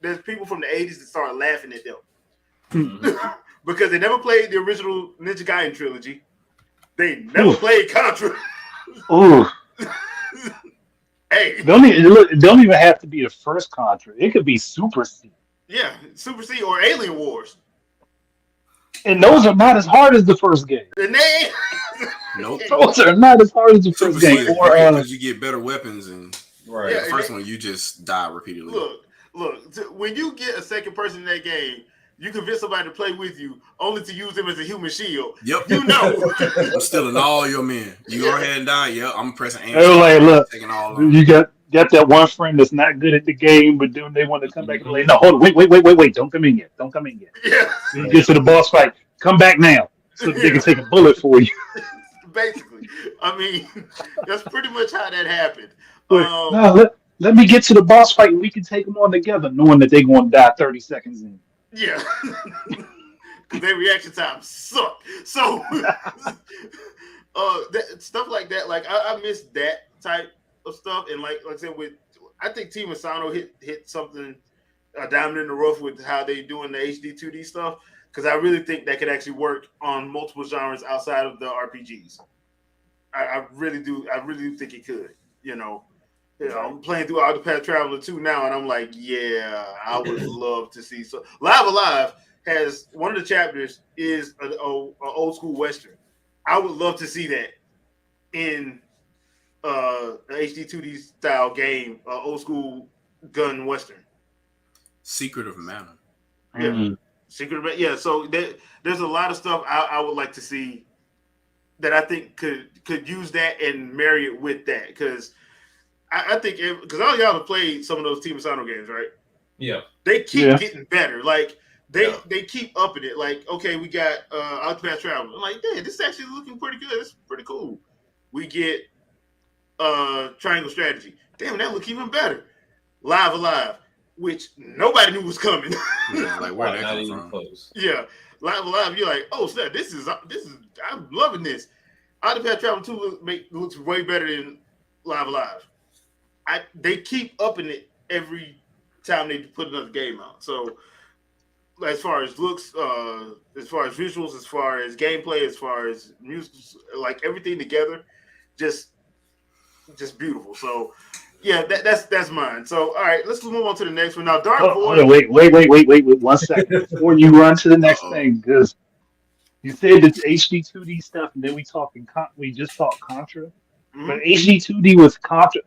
there's people from the 80s that start laughing at them because they never played the original Ninja Gaiden trilogy. They never played Contra. Ooh. Hey, don't even have to be the first Contra. It could be Super C. Yeah, Super C or Alien Wars. And those are not as hard as the first game. The name. Nope. Those are not as hard as the first game. Or because you get better weapons and right. The first one you just die repeatedly. Look. When you get a second person in that game, you convince somebody to play with you, only to use them as a human shield. Yep. You know. I'm stealing all your men. You go ahead and die. Yep. I'm pressing answer. Like, look, taking all of them. You got that one friend that's not good at the game, but then they want to come back and like, no, hold on, wait, don't come in yet. Yeah. You get to the boss fight, come back now, so they can take a bullet for you. Basically, I mean, that's pretty much how that happened. No, let me get to the boss fight and we can take them on together, knowing that they're going to die 30 seconds in. Yeah. Because their reaction time suck. So, stuff like that, like I miss that type of stuff, and like I said, I think Team Asano hit something a diamond in the rough with how they doing the HD 2D stuff, because I really think that could actually work on multiple genres outside of the RPGs. I really do think it could. You know, I'm playing through Octopath Traveler 2 now, and I'm like, yeah, I would love to see. So Live Alive has one of the chapters is an old school Western. I would love to see that in an HD 2D style game, old school gun Western. Secret of Mana. Yeah. Mm-hmm. Secret of, yeah. So there's a lot of stuff I would like to see that I think could use that and marry it with that, because I think because all y'all have played some of those Team Asano games, right? Yeah. They keep getting better. Like they keep upping it. Like, okay, we got Octopath Traveler. I'm like, damn, this is actually looking pretty good. It's pretty cool. We get Triangle Strategy. Damn, that look even better. Live Alive, which nobody knew was coming. Yeah, like where that come from? Close. Yeah, Live Alive. You're like, oh snap! This is. I'm loving this. Octopath Traveler 2 looks way better than Live Alive. They keep upping it every time they put another game out. So, as far as looks, as far as visuals, as far as gameplay, as far as music, like everything together, just beautiful. So, yeah, that's mine. So, all right, let's move on to the next one now. Dark Void. Wait, 1 second before you run to the next thing, because you said that HD 2D stuff, and then we just talked Contra. Mm-hmm. But HD 2D was Contra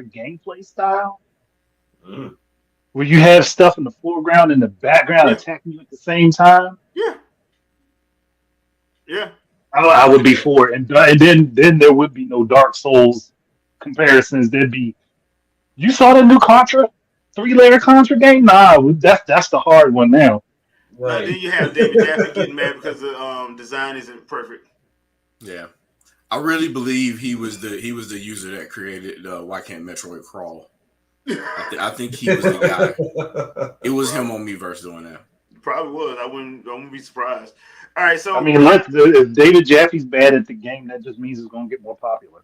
gameplay style, where you have stuff in the foreground and the background attacking you at the same time. Yeah. I would be for it, and then there would be no Dark Souls comparisons. There'd be, you saw the new Contra 3-layer Contra game? Nah, that's the hard one now. Right. Then you have David Jaffe getting mad because the design isn't perfect. Yeah. I really believe he was the user that created Why Can't Metroid Crawl. I think he was the guy. It was him on Miiverse doing that. Probably was. I wouldn't be surprised. All right, so I mean, look, if David Jaffe's bad at the game, that just means it's going to get more popular.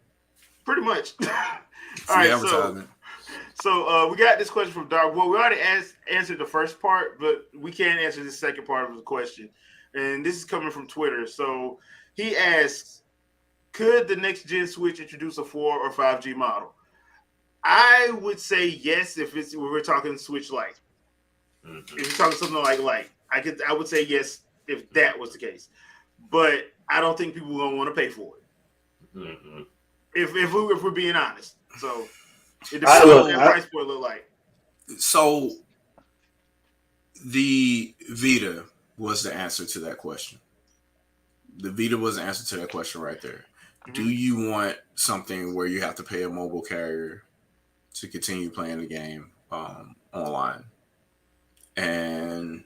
Pretty much. All right, So we got this question from Dark. Well, we already answered the first part, but we can't answer the second part of the question. And this is coming from Twitter. So he asks, could the next gen Switch introduce a 4 or 5G model? I would say yes if we're talking Switch Lite. Mm-hmm. If you're talking something like Lite, I would say yes if that was the case. But I don't think people are gonna want to pay for it. Mm-hmm. If we're being honest. So it depends on what that price point look like. So the Vita was the answer to that question. The Vita was the answer to that question right there. Mm-hmm. Do you want something where you have to pay a mobile carrier to continue playing the game online? And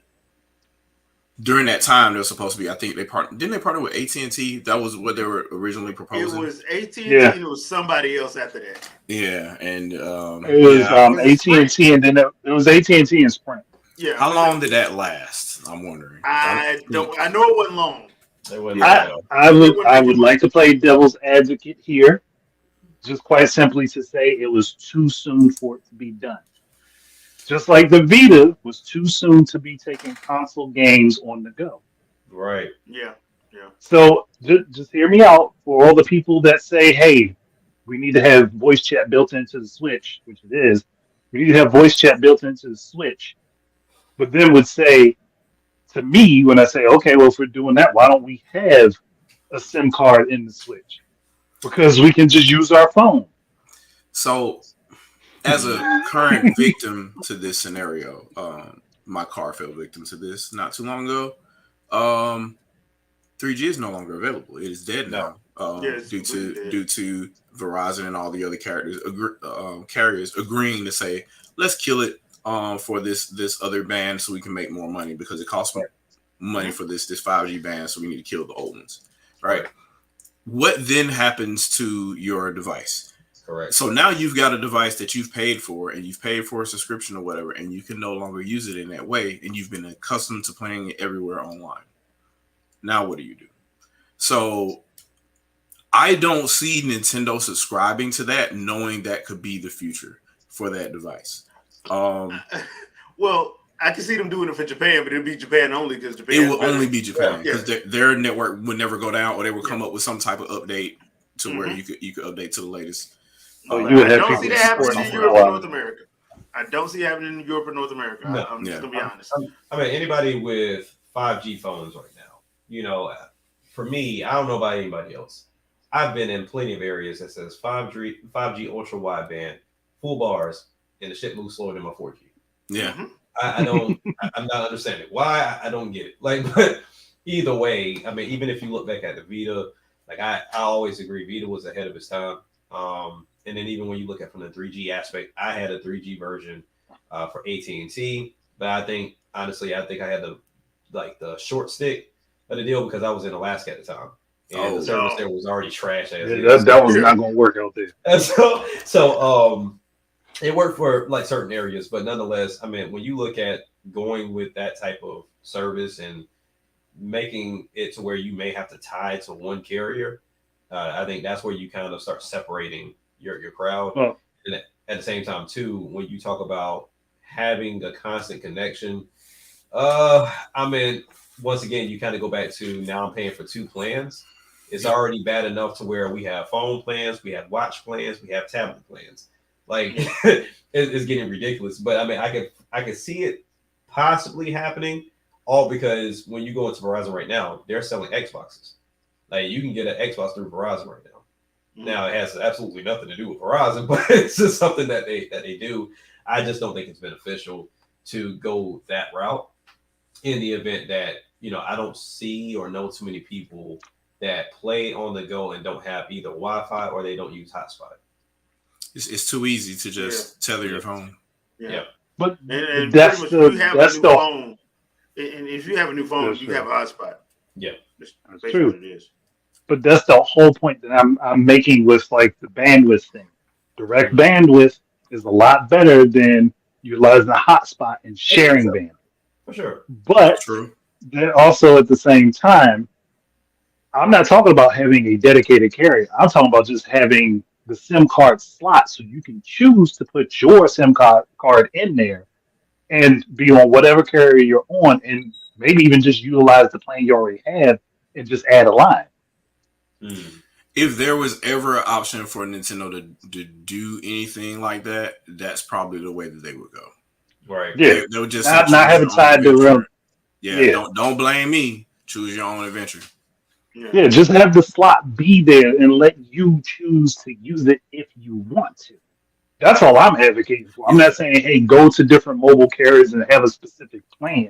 during that time, there was supposed to be, I think didn't they partner with AT&T? That was what they were originally proposing. It was AT&T and it was somebody else after that. Yeah, and it was AT&T and then it was AT&T and Sprint. Yeah. How long did that last? I'm wondering. I know it wasn't long. I would like to play devil's advocate here, just quite simply to say it was too soon for it to be done. Just like the Vita was too soon to be taking console games on the go. Right. Yeah. So just hear me out for all the people that say, hey, we need to have voice chat built into the Switch, which it is. We need to have voice chat built into the Switch. But then would say to me, when I say, okay, well, if we're doing that, why don't we have a SIM card in the Switch? Because we can just use our phone. So, as a current victim to this scenario, my car fell victim to this not too long ago. 3G is no longer available. It is dead now. Due to Verizon and all the other carriers agreeing to say, let's kill it for this other band so we can make more money because it costs money for this 5G band, so we need to kill the old ones. Right? What then happens to your device? Correct. So now you've got a device that you've paid for and you've paid for a subscription or whatever, and you can no longer use it in that way, and you've been accustomed to playing it everywhere online. Now what do you do? So I don't see Nintendo subscribing to that, knowing that could be the future for that device. Well, I can see them doing it for Japan, but it'll be Japan only because Japan. It will only be Japan because their network would never go down, or they would come up with some type of update to where you could update to the latest. You would have I don't see that happening in Europe or North America. I don't see it happening in Europe or North America. No. I'm just gonna be honest. I mean, anybody with 5G phones right now, for me, I don't know about anybody else. I've been in plenty of areas that says 5G ultra wideband, full bars, and the shit moves slower than my 4G. Yeah. I don't. I'm not understanding why. I don't get it. But either way, I mean, even if you look back at the Vita, I always agree, Vita was ahead of its time. And then even when you look at from the 3G aspect, I had a 3G version for AT&T, but I think honestly, I had the short stick of the deal because I was in Alaska at the time, and the service there was already trash. That was not going to work out there. And so it worked for certain areas, but nonetheless, I mean, when you look at going with that type of service and making it to where you may have to tie to one carrier, I think that's where you kind of start separating your crowd. Well, and at the same time, too, when you talk about having a constant connection, I mean, once again, you kind of go back to now I'm paying for two plans. It's already bad enough to where we have phone plans, we have watch plans, we have tablet plans. It's getting ridiculous. But I mean, I could see it possibly happening, all because when you go into Verizon right now, they're selling Xboxes. You can get an Xbox through Verizon right now. Now it has absolutely nothing to do with Verizon, but it's just something that they do. I just don't think it's beneficial to go that route in the event that I don't see or know too many people that play on the go and don't have either Wi-Fi or they don't use hotspot. It's too easy to just tether your phone. Yeah. But and that's pretty much if you have a new the phone, and if you have a new phone, you have a hotspot. Yeah, that's true. What it is. But that's the whole point that I'm making with the bandwidth thing. Direct bandwidth is a lot better than utilizing a hotspot and sharing bandwidth. For sure. But then also at the same time, I'm not talking about having a dedicated carrier. I'm talking about just having the SIM card slot, so you can choose to put your SIM card in there and be on whatever carrier you're on, and maybe even just utilize the plan you already have and just add a line. If there was ever an option for Nintendo to do anything like that, that's probably the way that they would go. Right. Yeah. They would just Not say, having time to run. Yeah. Don't blame me. Choose your own adventure. Yeah, just have the slot be there and let you choose to use it if you want to. That's all I'm advocating for. I'm not saying, hey, go to different mobile carriers and have a specific plan.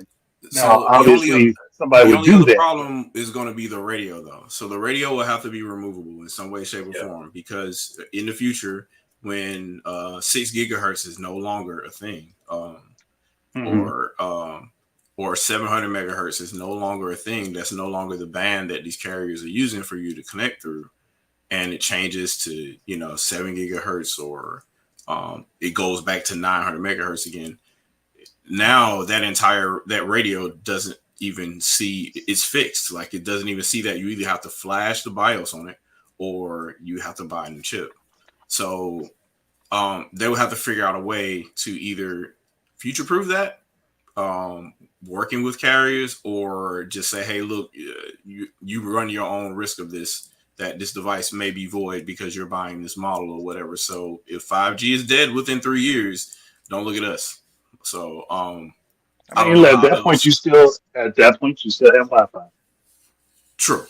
Now, So obviously, somebody would do other that. problem is going to be the radio, though. So the radio will have to be removable in some way, shape, or form, because in the future, when 6 gigahertz is no longer a thing, or 700 megahertz is no longer a thing, that's no longer the band that these carriers are using for you to connect through, and it changes to 7 gigahertz, or it goes back to 900 megahertz again. Now that radio doesn't even see, it's fixed. Like, it doesn't even see that. You either have to flash the BIOS on it or you have to buy a new chip. So they will have to figure out a way to either future proof that, working with carriers, or just say, hey, look, you run your own risk of this, that this device may be void because you're buying this model or whatever. So if 5G is dead within 3 years, don't look at us. So I mean, at that point you still have Wi-Fi. True.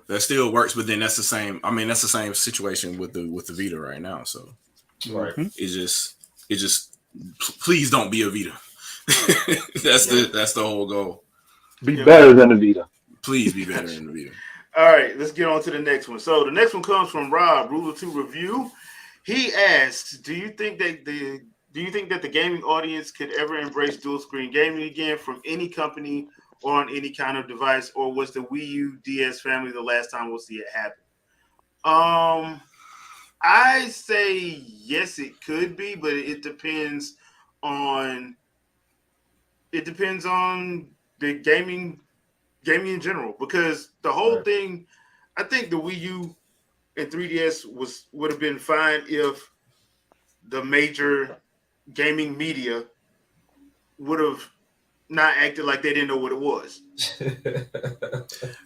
That still works, but then that's the same. I mean, that's the same situation with the Vita right now. So it's just please don't be a Vita. That's the whole goal. Be better than a Vita. Please be better than the Vita. All right, let's get on to the next one. So the next one comes from Rob, Ruler 2 Review. He asks, do you think that the gaming audience could ever embrace dual screen gaming again from any company or on any kind of device, or was the Wii U DS family the last time we'll see it happen? I say yes, it could be, but it depends on the gaming in general, because the whole thing, I think the Wii U and 3DS would have been fine if the major gaming media would have not acted like they didn't know what it was.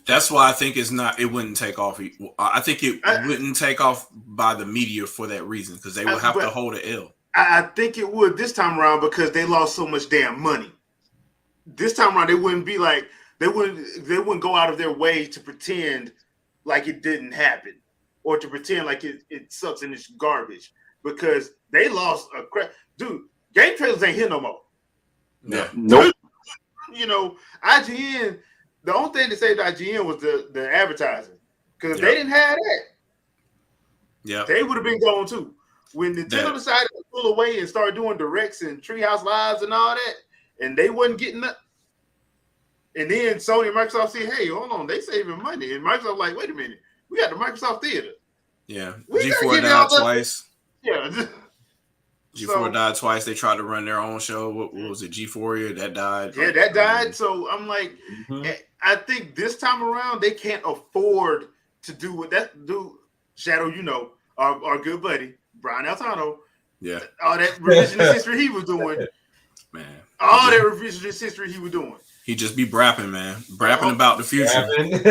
That's why I think it wouldn't take off. I think it wouldn't take off by the media for that reason, because they would have to hold an L. I think it would this time around, because they lost so much damn money. This time around, they wouldn't be like, they wouldn't go out of their way to pretend like it didn't happen, or to pretend like it sucks and it's garbage, because they lost a crap. Dude, game trailers ain't here no more. Yeah. Nope. IGN, the only thing that saved IGN was the advertising, because they didn't have that. Yeah, they would have been gone too. When Nintendo decided to pull away and start doing directs and Treehouse Lives and all that, and they wasn't getting that. And then Sony and Microsoft said, hey, hold on, they saving money. And Microsoft like, wait a minute, we got the Microsoft Theater. Yeah. G4 died twice. Yeah. G4 died twice. They tried to run their own show. What was it? G4? That died. Yeah, that died. So I'm like, I think this time around, they can't afford to do what that do. Shadow, our good buddy, Brian Altano. Yeah. All that revisionist history he was doing. Man. All that revisionist history he was doing. He just be brapping, man. Brapping about the future. Acting like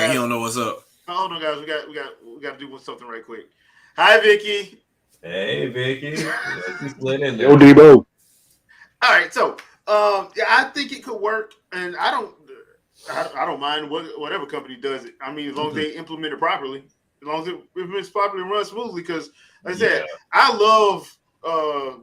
he don't know what's up. Hold on, guys. We got to do something right quick. Hi, Vicky. Hey, Vicky. Yo, Debo. All right, so I think it could work, and I don't mind whatever company does it. I mean, as long as they implement it properly, as long as it's properly run smoothly. Because, like I said, I love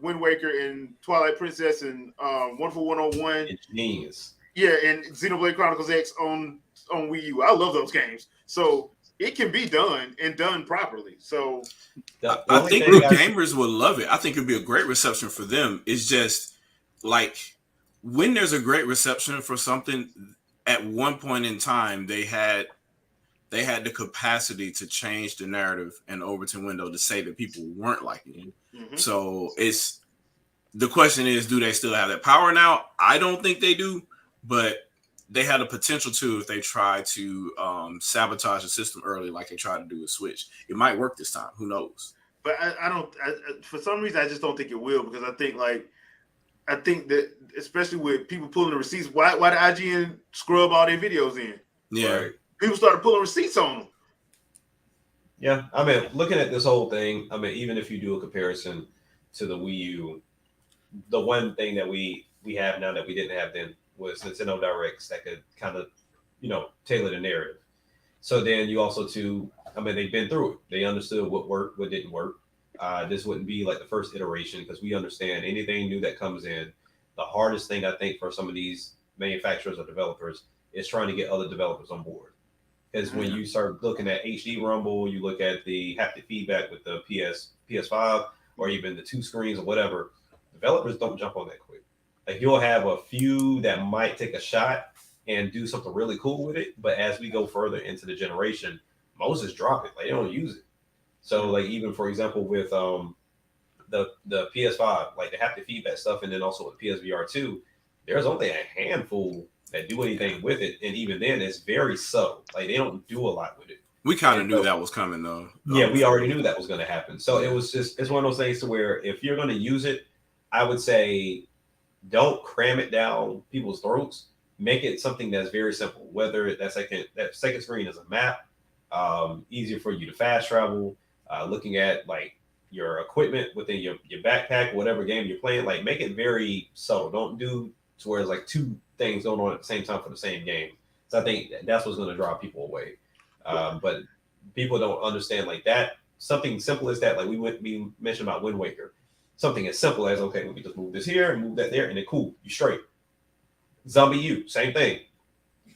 Wind Waker and Twilight Princess and Wonderful 101. It's genius. Yeah, and Xenoblade Chronicles X on Wii U. I love those games. So it can be done and done properly. So I think the gamers would love it. I think it'd be a great reception for them. It's just like when there's a great reception for something, at one point in time they had the capacity to change the narrative and Overton window to say that people weren't liking it. Mm-hmm. So the question is, do they still have that power now? I don't think they do, but they had a potential to if they try to sabotage the system early, like they tried to do with Switch. It might work this time. Who knows? But I don't. For some reason, I just don't think it will because I think that especially with people pulling the receipts, why the IGN scrub all their videos in? Yeah, Right. People started pulling receipts on them. Yeah, I mean, looking at this whole thing, I mean, even if you do a comparison to the Wii U, the one thing that we have now that we didn't have then was Nintendo Directs that could kind of, tailor the narrative. So then you also they've been through it. They understood what worked, what didn't work. This wouldn't be like the first iteration because we understand anything new that comes in. The hardest thing I think for some of these manufacturers or developers is trying to get other developers on board. Because when you start looking at HD Rumble, you look at the haptic feedback with the PS5 or even the 2 screens or whatever, developers don't jump on that quick. Like you'll have a few that might take a shot and do something really cool with it. But as we go further into the generation, most just drop it. Like they don't use it. So like even for example with the PS5, like the haptic feedback stuff, and then also with PSVR 2, there's only a handful that do anything with it, and even then it's very subtle. Like they don't do a lot with it. we kind of knew that was coming though. Yeah, we already knew that was going to happen. So it's one of those things to where if you're going to use it, I would say don't cram it down people's throats. Make it something that's very simple. Whether that second screen is a map, easier for you to fast travel. Looking at like your equipment within your backpack, whatever game you're playing, like make it very subtle. Don't do to where it's like two things going on at the same time for the same game. So I think that's what's going to draw people away. But people don't understand like that. Something simple as that, like we mentioned about Wind Waker. Something as simple as, okay, we just move this here and move that there, and then cool, you straight. Zombie U, same thing.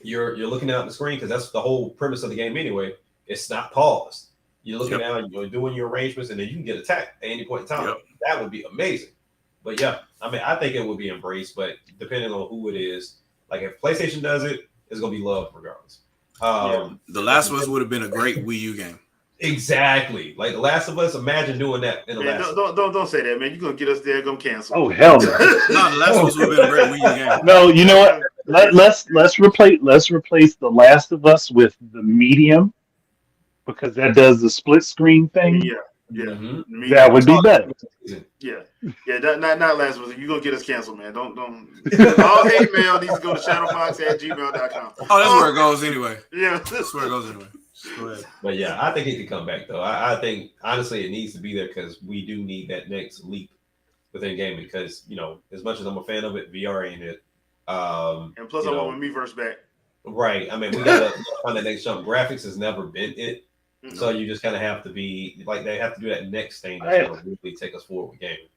You're looking out at the screen because that's the whole premise of the game anyway. It's not paused. You're looking down, you're doing your arrangements, and then you can get attacked at any point in time. Yep. That would be amazing. But yeah, I mean, I think it would be embraced, but depending on who it is, like if PlayStation does it, it's gonna be loved regardless. The Last of Us would have been a great Wii U game. Exactly, like The Last of Us. Imagine doing that in the Last. Don't say that, man. You're gonna get us there. Gonna cancel. Oh hell no! No, The Last of Us would have been a great Wii U game. No, you know what? Let's replace The Last of Us with the medium because that does the split screen thing. Yeah. Mm-hmm. That would be better. Yeah. Not Last of Us. You're gonna get us canceled, man. Don't. All hate mail needs to go to shadowfox@gmail.com. Oh, that's where it goes anyway. Yeah, that's where it goes anyway. But yeah, I think it could come back though. I think honestly it needs to be there because we do need that next leap within gaming. Because as much as I'm a fan of it, VR ain't it. And plus, I want my Miiverse back. Right. I mean, we gotta find that next jump. Graphics has never been it. Mm-hmm. So you just kind of have to be like they have to do that next thing that's going to really take us forward with gaming.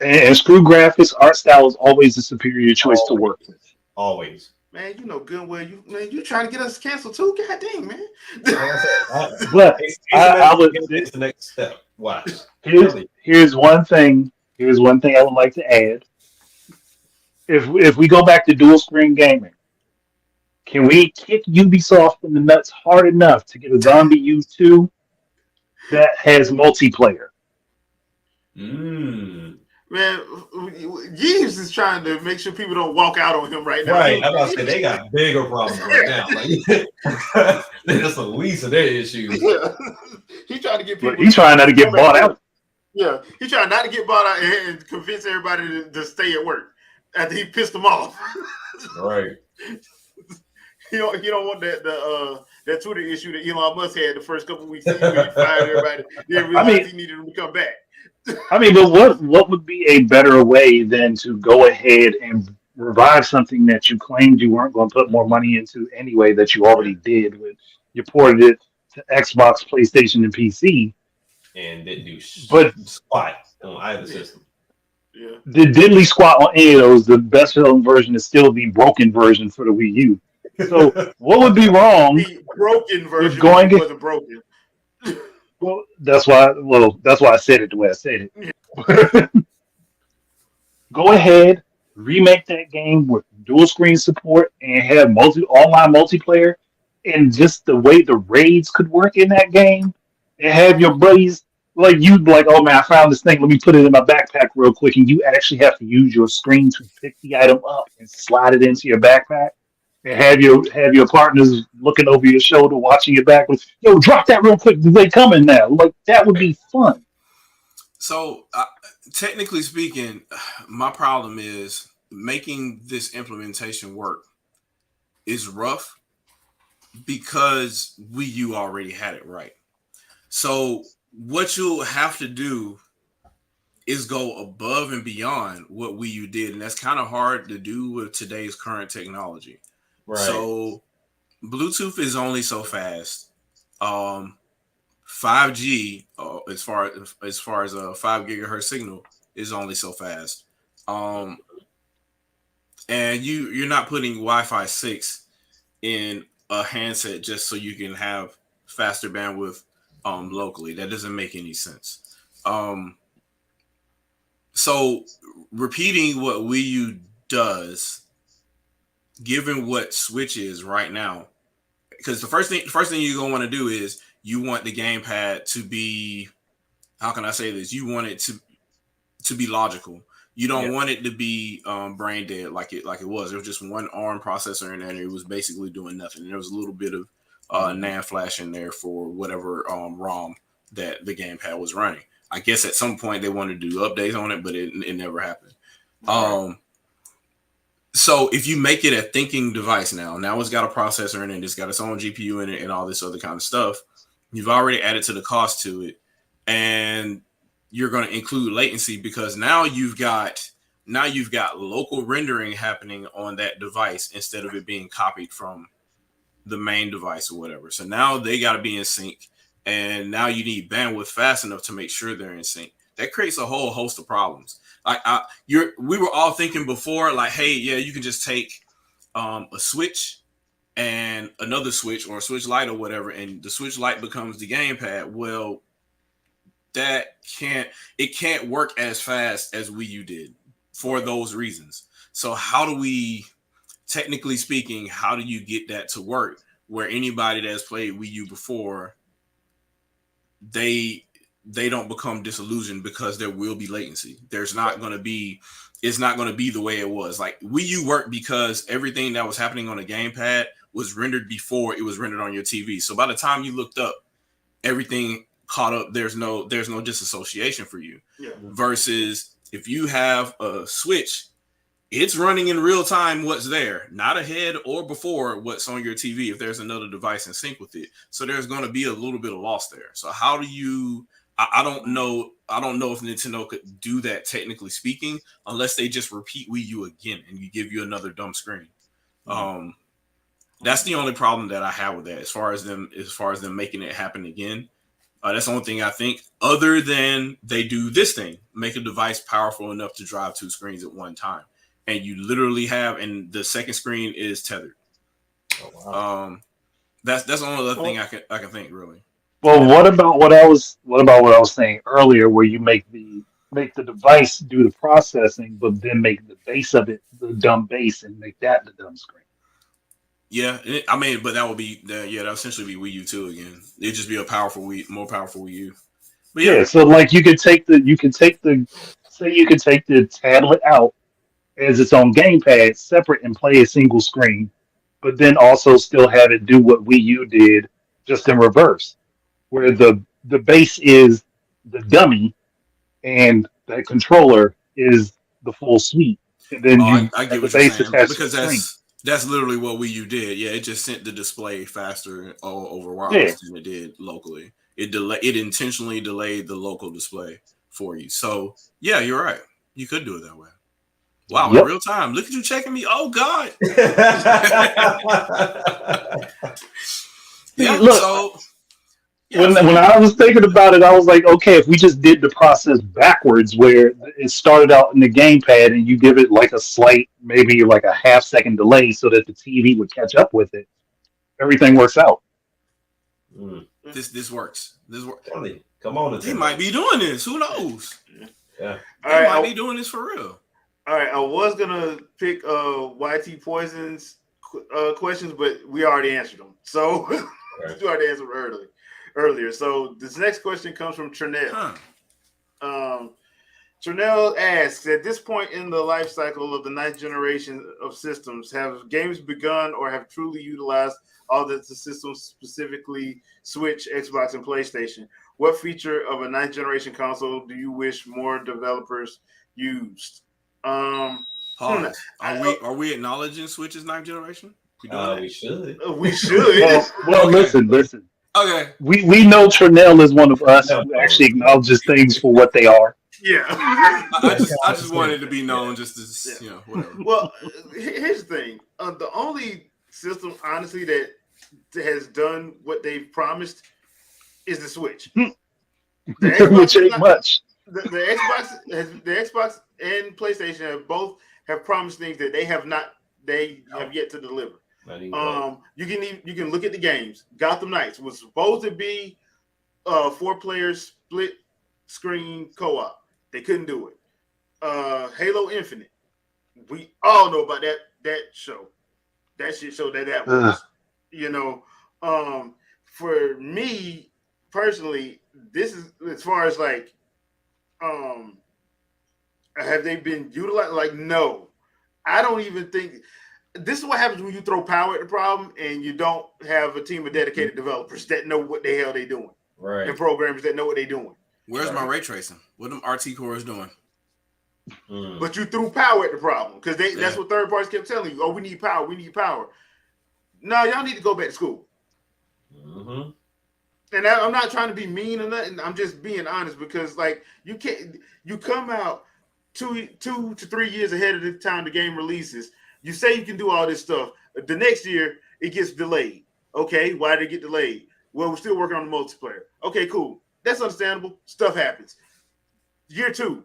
And screw graphics, art style is always the superior choice to work with. Always. Man, you know good well you trying to get us canceled too. God dang, man. But I would. It's the next step. Watch. Here's one thing. Here's one thing I would like to add. If we go back to dual screen gaming, can we kick Ubisoft in the nuts hard enough to get a Zombie U2 that has multiplayer? Man, Yeeves is trying to make sure people don't walk out on him right now. Right, I'm about to say they got bigger problems right now. Like, that's the least of their issues. Yeah. He's trying to get people. He's trying not to get bought out. Yeah, he's trying not to get bought out and convince everybody to stay at work after he pissed them off. Right. You don't want that Twitter issue that Elon Musk had the first couple of weeks. He fired everybody. Then realized he needed him to come back. I mean, but what would be a better way than to go ahead and revive something that you claimed you weren't going to put more money into anyway that you already did? You ported it to Xbox, PlayStation, and PC, and didn't do squat on either system. Yeah, the diddly squat on any of those. The best selling version is still the broken version for the Wii U. So what would be wrong? The broken version wasn't broken. Well, that's why I said it the way I said it. Go ahead, remake that game with dual screen support and have online multiplayer, and just the way the raids could work in that game, and have your buddies oh man, I found this thing. Let me put it in my backpack real quick, and you actually have to use your screen to pick the item up and slide it into your backpack. and have your partners looking over your shoulder, watching your back with, yo, drop that real quick. They coming now. Like that would be fun. So, technically speaking, my problem is making this implementation work is rough because Wii U already had it right. So, what you'll have to do is go above and beyond what Wii U did, and that's kind of hard to do with today's current technology. Right. So, Bluetooth is only so fast. 5G, as far as a 5 gigahertz signal, is only so fast. And you're not putting Wi-Fi 6 in a handset just so you can have faster bandwidth locally. That doesn't make any sense. So repeating what Wii U does, given what Switch is right now, because the first thing you're gonna want to do is you want the gamepad to be, how can I say this? You want it to be logical. You don't want it to be brain dead like it was. There was just one ARM processor in there, and it was basically doing nothing. And there was a little bit of NAND flash in there for whatever ROM that the gamepad was running. I guess at some point they wanted to do updates on it, but it never happened. So if you make it a thinking device now it's got a processor in it, it's got its own GPU in it, and all this other kind of stuff. You've already added to the cost to it, and you're going to include latency because now you've got local rendering happening on that device instead of it being copied from the main device or whatever. So now they got to be in sync, and now you need bandwidth fast enough to make sure they're in sync. That creates a whole host of problems. We were all thinking before, like, hey, yeah, you can just take a Switch and another Switch or a Switch Lite or whatever, and the Switch Lite becomes the gamepad. Well, it can't work as fast as Wii U did for those reasons. So how do we, technically speaking, how do you get that to work where anybody that's played Wii U before, they don't become disillusioned because there will be latency. It's not going to be the way it was. Like Wii U worked because everything that was happening on the gamepad was rendered before it was rendered on your TV. So by the time you looked up, everything caught up. There's no disassociation for you. Yeah. Versus if you have a Switch, it's running in real time what's there, not ahead or before what's on your TV if there's another device in sync with it. So there's going to be a little bit of loss there. So how do you, I don't know if Nintendo could do that technically speaking, unless they just repeat Wii U again and you give you another dumb screen. That's the only problem that I have with that as far as them making it happen again. That's the only thing I think, other than they do this thing, make a device powerful enough to drive two screens at one time. And you literally have, and the second screen is tethered. Oh, wow. That's the only other thing I can think, really. Well, what about what I was saying earlier, where you make the device do the processing, but then make the base of it the dumb base and make that the dumb screen. Yeah, but that would be that would essentially be Wii U 2 again. It'd just be more powerful Wii U. But yeah, so like you could take the tablet out as its own gamepad, separate, and play a single screen, but then also still have it do what Wii U did, just in reverse, where the base is the dummy and the controller is the full suite, and then I get what the base you're saying, because screen. that's literally what Wii U did. Yeah, it just sent the display faster over wireless than it did locally. It intentionally delayed the local display for you. So yeah, you're right. You could do it that way. Wow, in real time. Look at you checking me. Oh God. Yeah. Look, So when I was thinking about it, I was like, okay, if we just did the process backwards, where it started out in the gamepad and you give it like a slight, maybe like a half-second delay so that the TV would catch up with it, everything works out. This works. This works. Come on, they might be doing this. Who knows? Yeah. They might be doing this for real. All right, I was gonna pick YT Poison's questions, but we already answered them. So we already answered earlier. So this next question comes from Trinette. Trinell asks, at this point in the life cycle of the ninth generation of systems, have games begun or have truly utilized all the systems, specifically Switch, Xbox, and PlayStation? What feature of a ninth generation console do you wish more developers used? Pause. Are we acknowledging Switch's ninth generation? We doing that? We should. We should. Well, Okay. listen. Okay. We know Trinell is one of us No. who actually acknowledges things for what they are. Yeah. I just wanted to be known just as whatever. Well, here's the thing. The only system, honestly, that has done what they've promised is the Switch. The Which ain't much. The Xbox and PlayStation have promised things that they have yet to deliver. You can look at the games. Gotham Knights was supposed to be 4-player split screen co-op. They couldn't do it. Halo Infinite. We all know about that show. That shit show that was. For me personally, this is as far as like, have they been utilized? Like, no. I don't even think. This is what happens when you throw power at the problem and you don't have a team of dedicated developers that know what the hell they're doing. Right. And programmers that know what they're doing. Where's my ray tracing? What them RT cores doing? But you threw power at the problem because that's what third parties kept telling you. Oh, we need power. We need power. No, y'all need to go back to school. Mm-hmm. And I'm not trying to be mean or nothing. I'm just being honest because, like, you come out 2 to 3 years ahead of the time the game releases. You say you can do all this stuff. The next year, it gets delayed. Okay, why did it get delayed? Well, we're still working on the multiplayer. Okay, cool. That's understandable. Stuff happens. Year 2,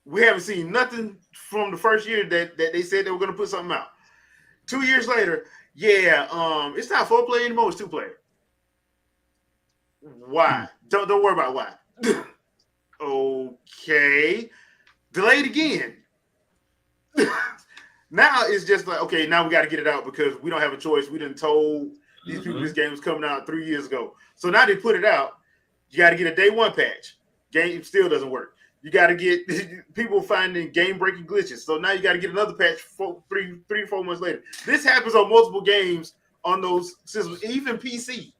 we haven't seen nothing from the first year that they said they were going to put something out. 2 years later, it's not 4-player anymore. It's 2-player. Why? Don't worry about why. Okay. Delayed again. Now it's just like, okay, now we got to get it out because we don't have a choice. We done told these people this game was coming out 3 years ago. So now they put it out. You got to get a day 1 patch. Game still doesn't work. You got to get people finding game-breaking glitches. So now you got to get another patch 3 or 4 months later. This happens on multiple games on those systems, even PC.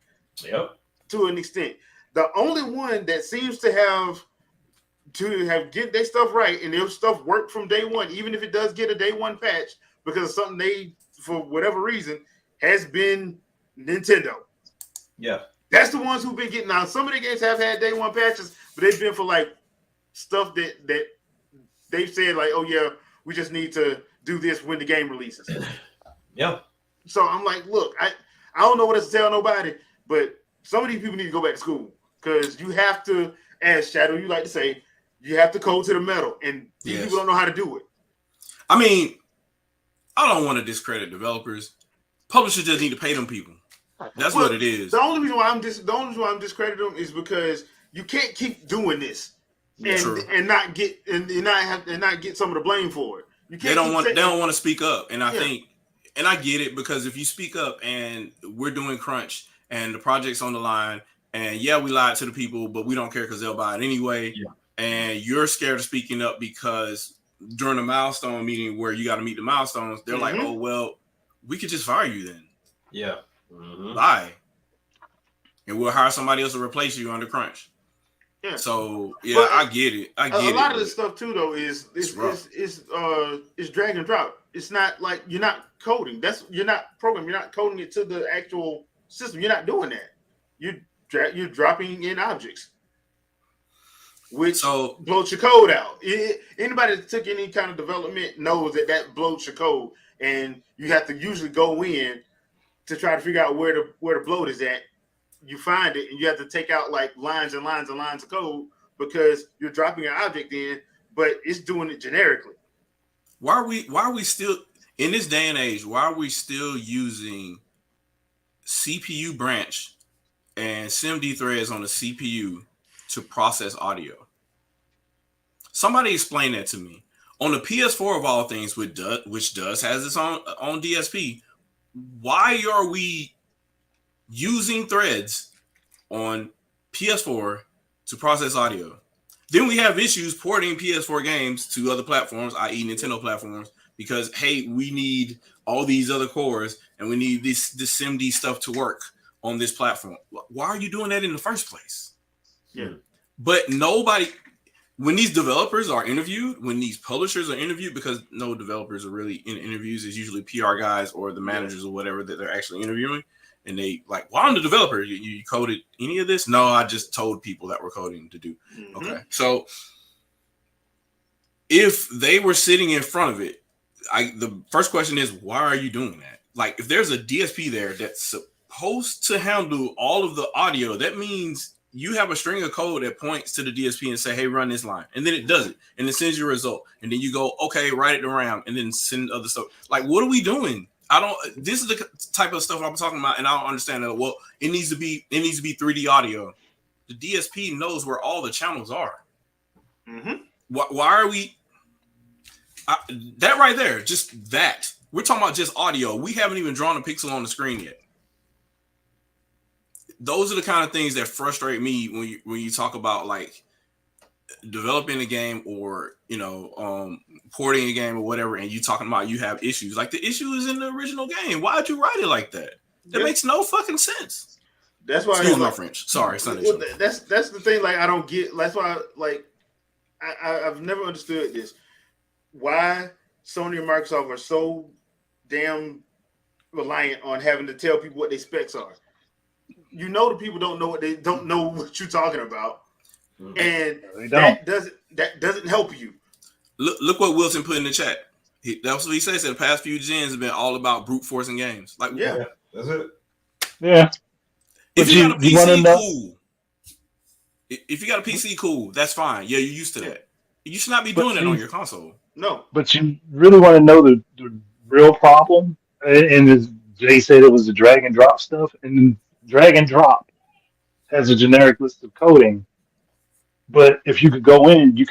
Yep. To an extent. The only one that seems to have get their stuff right and their stuff work from day 1, even if it does get a day 1 patch because of something they, for whatever reason, has been Nintendo. Yeah. That's the ones who've been getting. Now, some of the games have had day 1 patches, but they've been for like stuff that they've said like, oh yeah, we just need to do this when the game releases. Yeah. So I'm like, look, I don't know what else to tell nobody, but some of these people need to go back to school because you have to, as Shadow, you like to say, you have to code to the metal, and these people don't know how to do it. I mean, I don't want to discredit developers. Publishers just need to pay them people. That's what it is. The only reason why I'm discrediting them is because you can't keep doing this and not get some of the blame for it. You can't. They don't want to speak up, and I think, and I get it because if you speak up and we're doing crunch and the project's on the line, and we lied to the people, but we don't care because they'll buy it anyway. Yeah. And you're scared of speaking up because during a milestone meeting where you got to meet the milestones, they're like, oh, well, we could just fire you then. Yeah. Bye. And we'll hire somebody else to replace you under crunch. Yeah. So, but I get it. I get it. A lot of this stuff, too, though, is drag and drop. It's not like you're not coding. You're not programming. You're not coding it to the actual system. You're not doing that. You're dropping in objects, which bloats your code out. Anybody that took any kind of development knows that bloats your code, and you have to usually go in to try to figure out where the bloat is at. You find it, and you have to take out like lines and lines and lines of code because you're dropping an object in, but it's doing it generically. Why are we still in this day and age? Why are we still using CPU branch and SIMD threads on the CPU to process audio? Somebody explain that to me. On the PS4 of all things, which does has its own DSP, why are we using threads on PS4 to process audio? Then we have issues porting PS4 games to other platforms, i.e. Nintendo platforms, because, hey, we need all these other cores and we need this SIMD stuff to work on this platform. Why are you doing that in the first place? Yeah. But nobody, when these developers are interviewed, when these publishers are interviewed, because no developers are really in interviews, it's usually PR guys or the managers or whatever that they're actually interviewing. And they like, well, I'm the developer. You coded any of this? No, I just told people that were coding to do. Mm-hmm. Okay. So if they were sitting in front of it, the first question is, why are you doing that? Like, if there's a DSP there that's supposed to handle all of the audio, that means you have a string of code that points to the DSP and say, hey, run this line. And then it does it. And it sends you a result. And then you go, okay, write it to RAM and then send other stuff. Like, what are we doing? This is the type of stuff I'm talking about. And I don't understand that. Well, it needs to be 3D audio. The DSP knows where all the channels are. Mm-hmm. Why are we that right there? Just that. We're talking about just audio. We haven't even drawn a pixel on the screen yet. Those are the kind of things that frustrate me when you talk about like developing a game or porting a game or whatever, and you talking about you have issues. Like, the issue is in the original game. Why'd you write it like that? That makes no fucking sense. That's why. Excuse my French. Sorry, well, that's the thing. Like, I don't get. That's why. Like, I've never understood this. Why Sony and Microsoft are so damn reliant on having to tell people what their specs are. You know, the people don't know what you're talking about, and that doesn't help you. Look what Wilson put in the chat. That's what he says. The past few gens have been all about brute forcing games. Like, yeah, that's it. Yeah. If you got a PC, cool. If you got a PC, cool. That's fine. Yeah, you're used to that. You should not be doing it on your console. No. But you really want to know the real problem? And as Jay said, it was the drag and drop stuff. And drag and drop has a generic list of coding. But if you could go in, you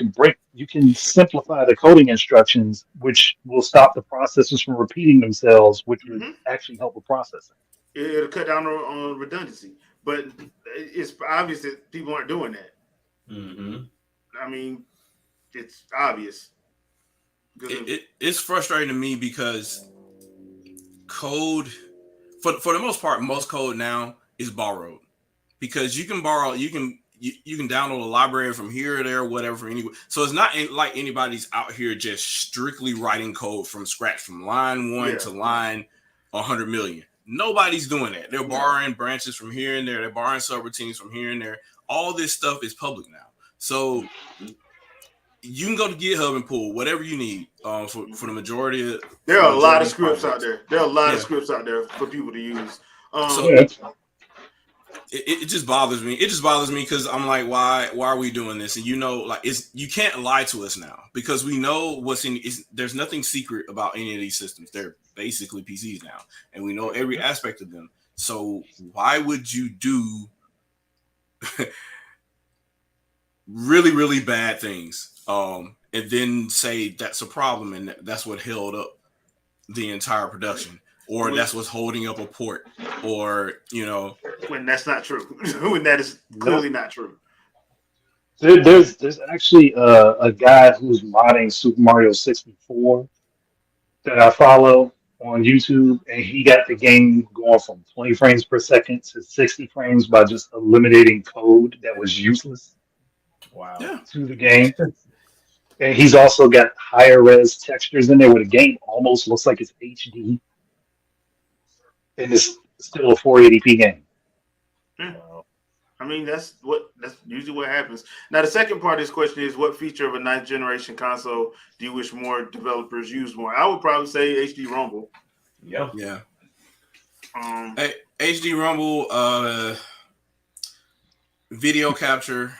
can simplify the coding instructions, which will stop the processes from repeating themselves, which would actually help with processing. It'll cut down on redundancy. But it's obvious that people aren't doing that. Mm-hmm. I mean, it's obvious. It's frustrating to me because code, for the most part, most code now is borrowed, because you can borrow, you can download a library from here or there, whatever, from anywhere. So it's not like anybody's out here just strictly writing code from scratch, from line 1 to line 100 million. Nobody's doing that. They're borrowing branches from here and there. They're borrowing subroutines from here and there. All this stuff is public now. So you can go to GitHub and pull whatever you need for the majority of. There are a lot of scripts out there. There are a lot of scripts out there for people to use. It just bothers me. It just bothers me because I'm like, why are we doing this? And you can't lie to us now, because we know what's in. There's nothing secret about any of these systems. They're basically PCs now, and we know every aspect of them. So why would you do really, really bad things and then say that's a problem and that's what held up the entire production, or that's what's holding up a port, or when that's not true, when that is clearly not true. There's actually a guy who's modding Super Mario 64 that I follow on YouTube, and he got the game going from 20 frames per second to 60 frames by just eliminating code that was useless. Wow. To the game. And he's also got higher res textures in there where the game almost looks like it's HD. And it's still a 480p game. Yeah. I mean, that's usually what happens. Now, the second part of this question is, what feature of a 9th generation console do you wish more developers use more? I would probably say HD Rumble. Yeah. HD Rumble, video capture.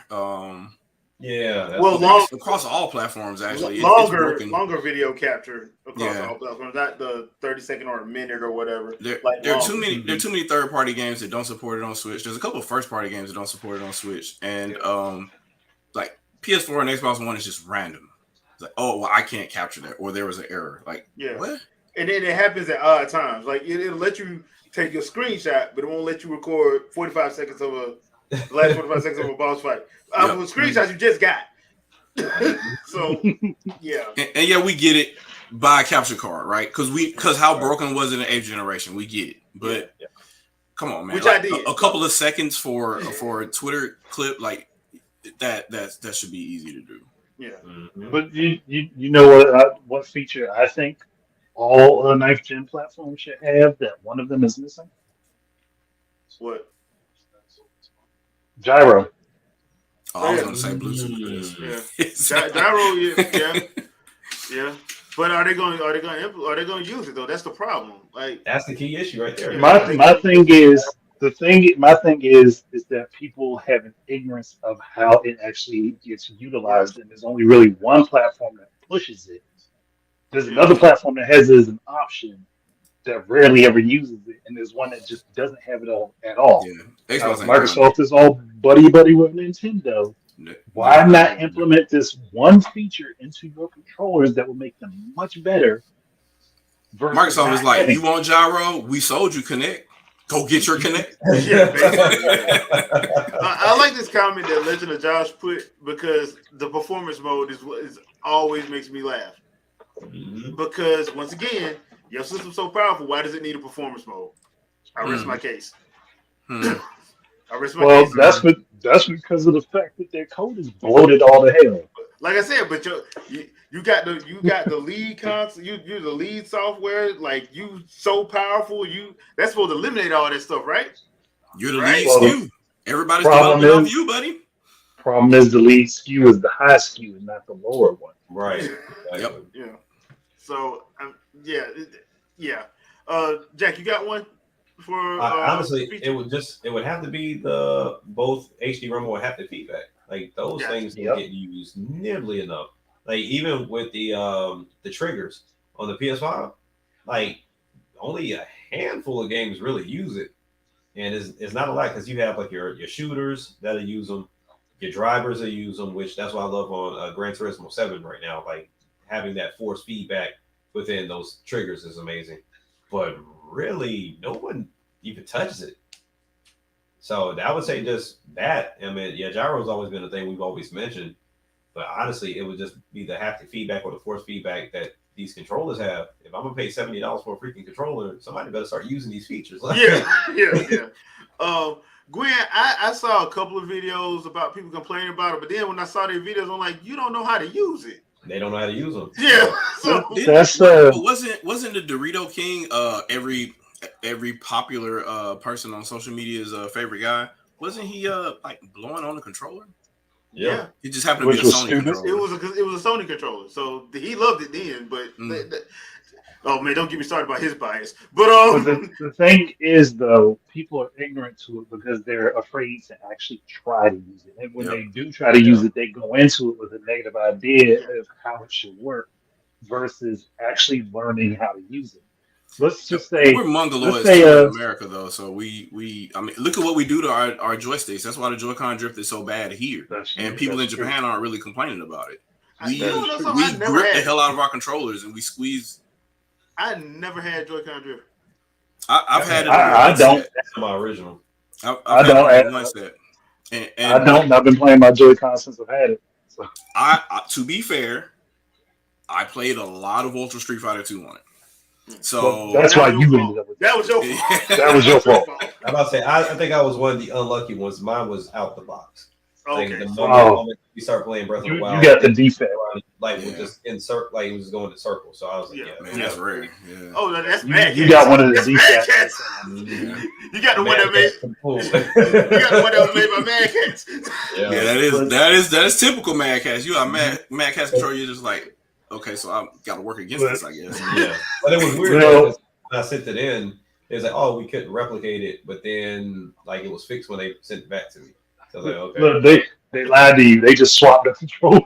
Across all platforms, actually. Longer video capture across all platforms, not the 30-second or a minute or whatever. There are too many third-party games that don't support it on Switch. There's a couple of first-party games that don't support it on Switch, and like PS4 and Xbox One is just random. It's like, oh, well, I can't capture that, or there was an error. Like, what? And then it happens at odd times. Like, it'll let you take your screenshot, but it won't let you record 45 seconds of the last 45 seconds of a boss fight. With screenshots you just got. So yeah, and yeah, we get it. Buy a capture card, right? Because how broken was it in 8th generation? We get it, but come on, man. Which like, I did. A couple of seconds for a Twitter clip like that should be easy to do. Yeah. Mm-hmm. But you know what feature I think all 9th gen platforms should have that one of them is missing? What? Gyro. Oh, I was going to say Bluetooth. Yeah. Gyro. Yeah. But are they going to use it though? That's the problem. Like that's the key issue right there. My thing is that people have an ignorance of how it actually gets utilized, and there's only really one platform that pushes it. There's another platform that has it as an option that rarely ever uses it, and there's one that just doesn't have it at all. Yeah. Microsoft is all buddy with Nintendo. Why not implement this one feature into your controllers that will make them much better? Microsoft is like, you want gyro? We sold you Kinect. Go get your Kinect. Yeah, I like this comment that Legend of Josh put because the performance mode is always makes me laugh. Mm-hmm. Because once again, your system's so powerful. Why does it need a performance mode? I rest my case. Well, that's because of the fact that their code is bloated all to hell. Like I said, but you got the lead console, you're the lead software, like you so powerful, that's supposed to eliminate all that stuff, right? You're the lead SKU. Everybody's developing off you, buddy. Problem is the lead SKU is the high SKU and not the lower one. Right. Yep. Yeah. So yeah. Jack, you got one for honestly, it would have to be the both HD ROM or haptic feedback. Like those things don't get used nearly enough. Like even with the triggers on the PS5, like only a handful of games really use it, and it's not a lot because you have like your shooters that'll use them, your drivers will use them, which that's what I love on Gran Turismo 7 right now. Like having that force feedback within those triggers is amazing, but really no one even touches it. So I would say just that. I mean, gyro's always been a thing we've always mentioned, but honestly, it would just be the haptic feedback or the force feedback that these controllers have. If I'm gonna pay $70 for a freaking controller, somebody better start using these features. Yeah. Gwen, I saw a couple of videos about people complaining about it, but then when I saw their videos, I'm like, you don't know how to use it. They don't know how to use them. Yeah. So wasn't the Dorito King every popular person on social media's favorite guy? Wasn't he like blowing on the controller? Yeah. It just happened to be a Sony controller. It was a Sony controller, so he loved it then. But oh man, don't get me started about his bias. But the thing is, though, people are ignorant to it because they're afraid to actually try to use it. And when they do try to use it, they go into it with a negative idea of how it should work versus actually learning how to use it. Let's just say we're mongoloids in America, though. So we I mean, look at what we do to our joysticks. That's why the Joy-Con drift is so bad here, and people in Japan aren't really complaining about it. We grip the hell out of our controllers and we squeeze. I never had Joy-Con drift. I've had it. I don't. That's my original. I don't. One set. And I don't. I've been playing my Joy-Con since I've had it. So. I to be fair, I played a lot of Ultra Street Fighter 2 on it. So that's why you ended up with that. Was your fault. That was your fault. I'm about to say, I think I was one of the unlucky ones. Mine was out the box. Okay. Like the moment you start playing Breath of the Wild, you got the defect. Like we just insert, like it was going to circle. So I was like, man, that's rare. Yeah. Oh, that's mad. You got one of the defects. You got the one that made. You got the one that was made by Mad Cats. Yeah, that is typical Mad Cats. You are Mad Cats control. You're just like. Okay, so I got to work against this, I guess. Yeah, but it was weird. When I sent it in, it was like, oh, we couldn't replicate it, but then like it was fixed when they sent it back to me. So I was like, okay. Look, they lied to you. They just swapped the controller.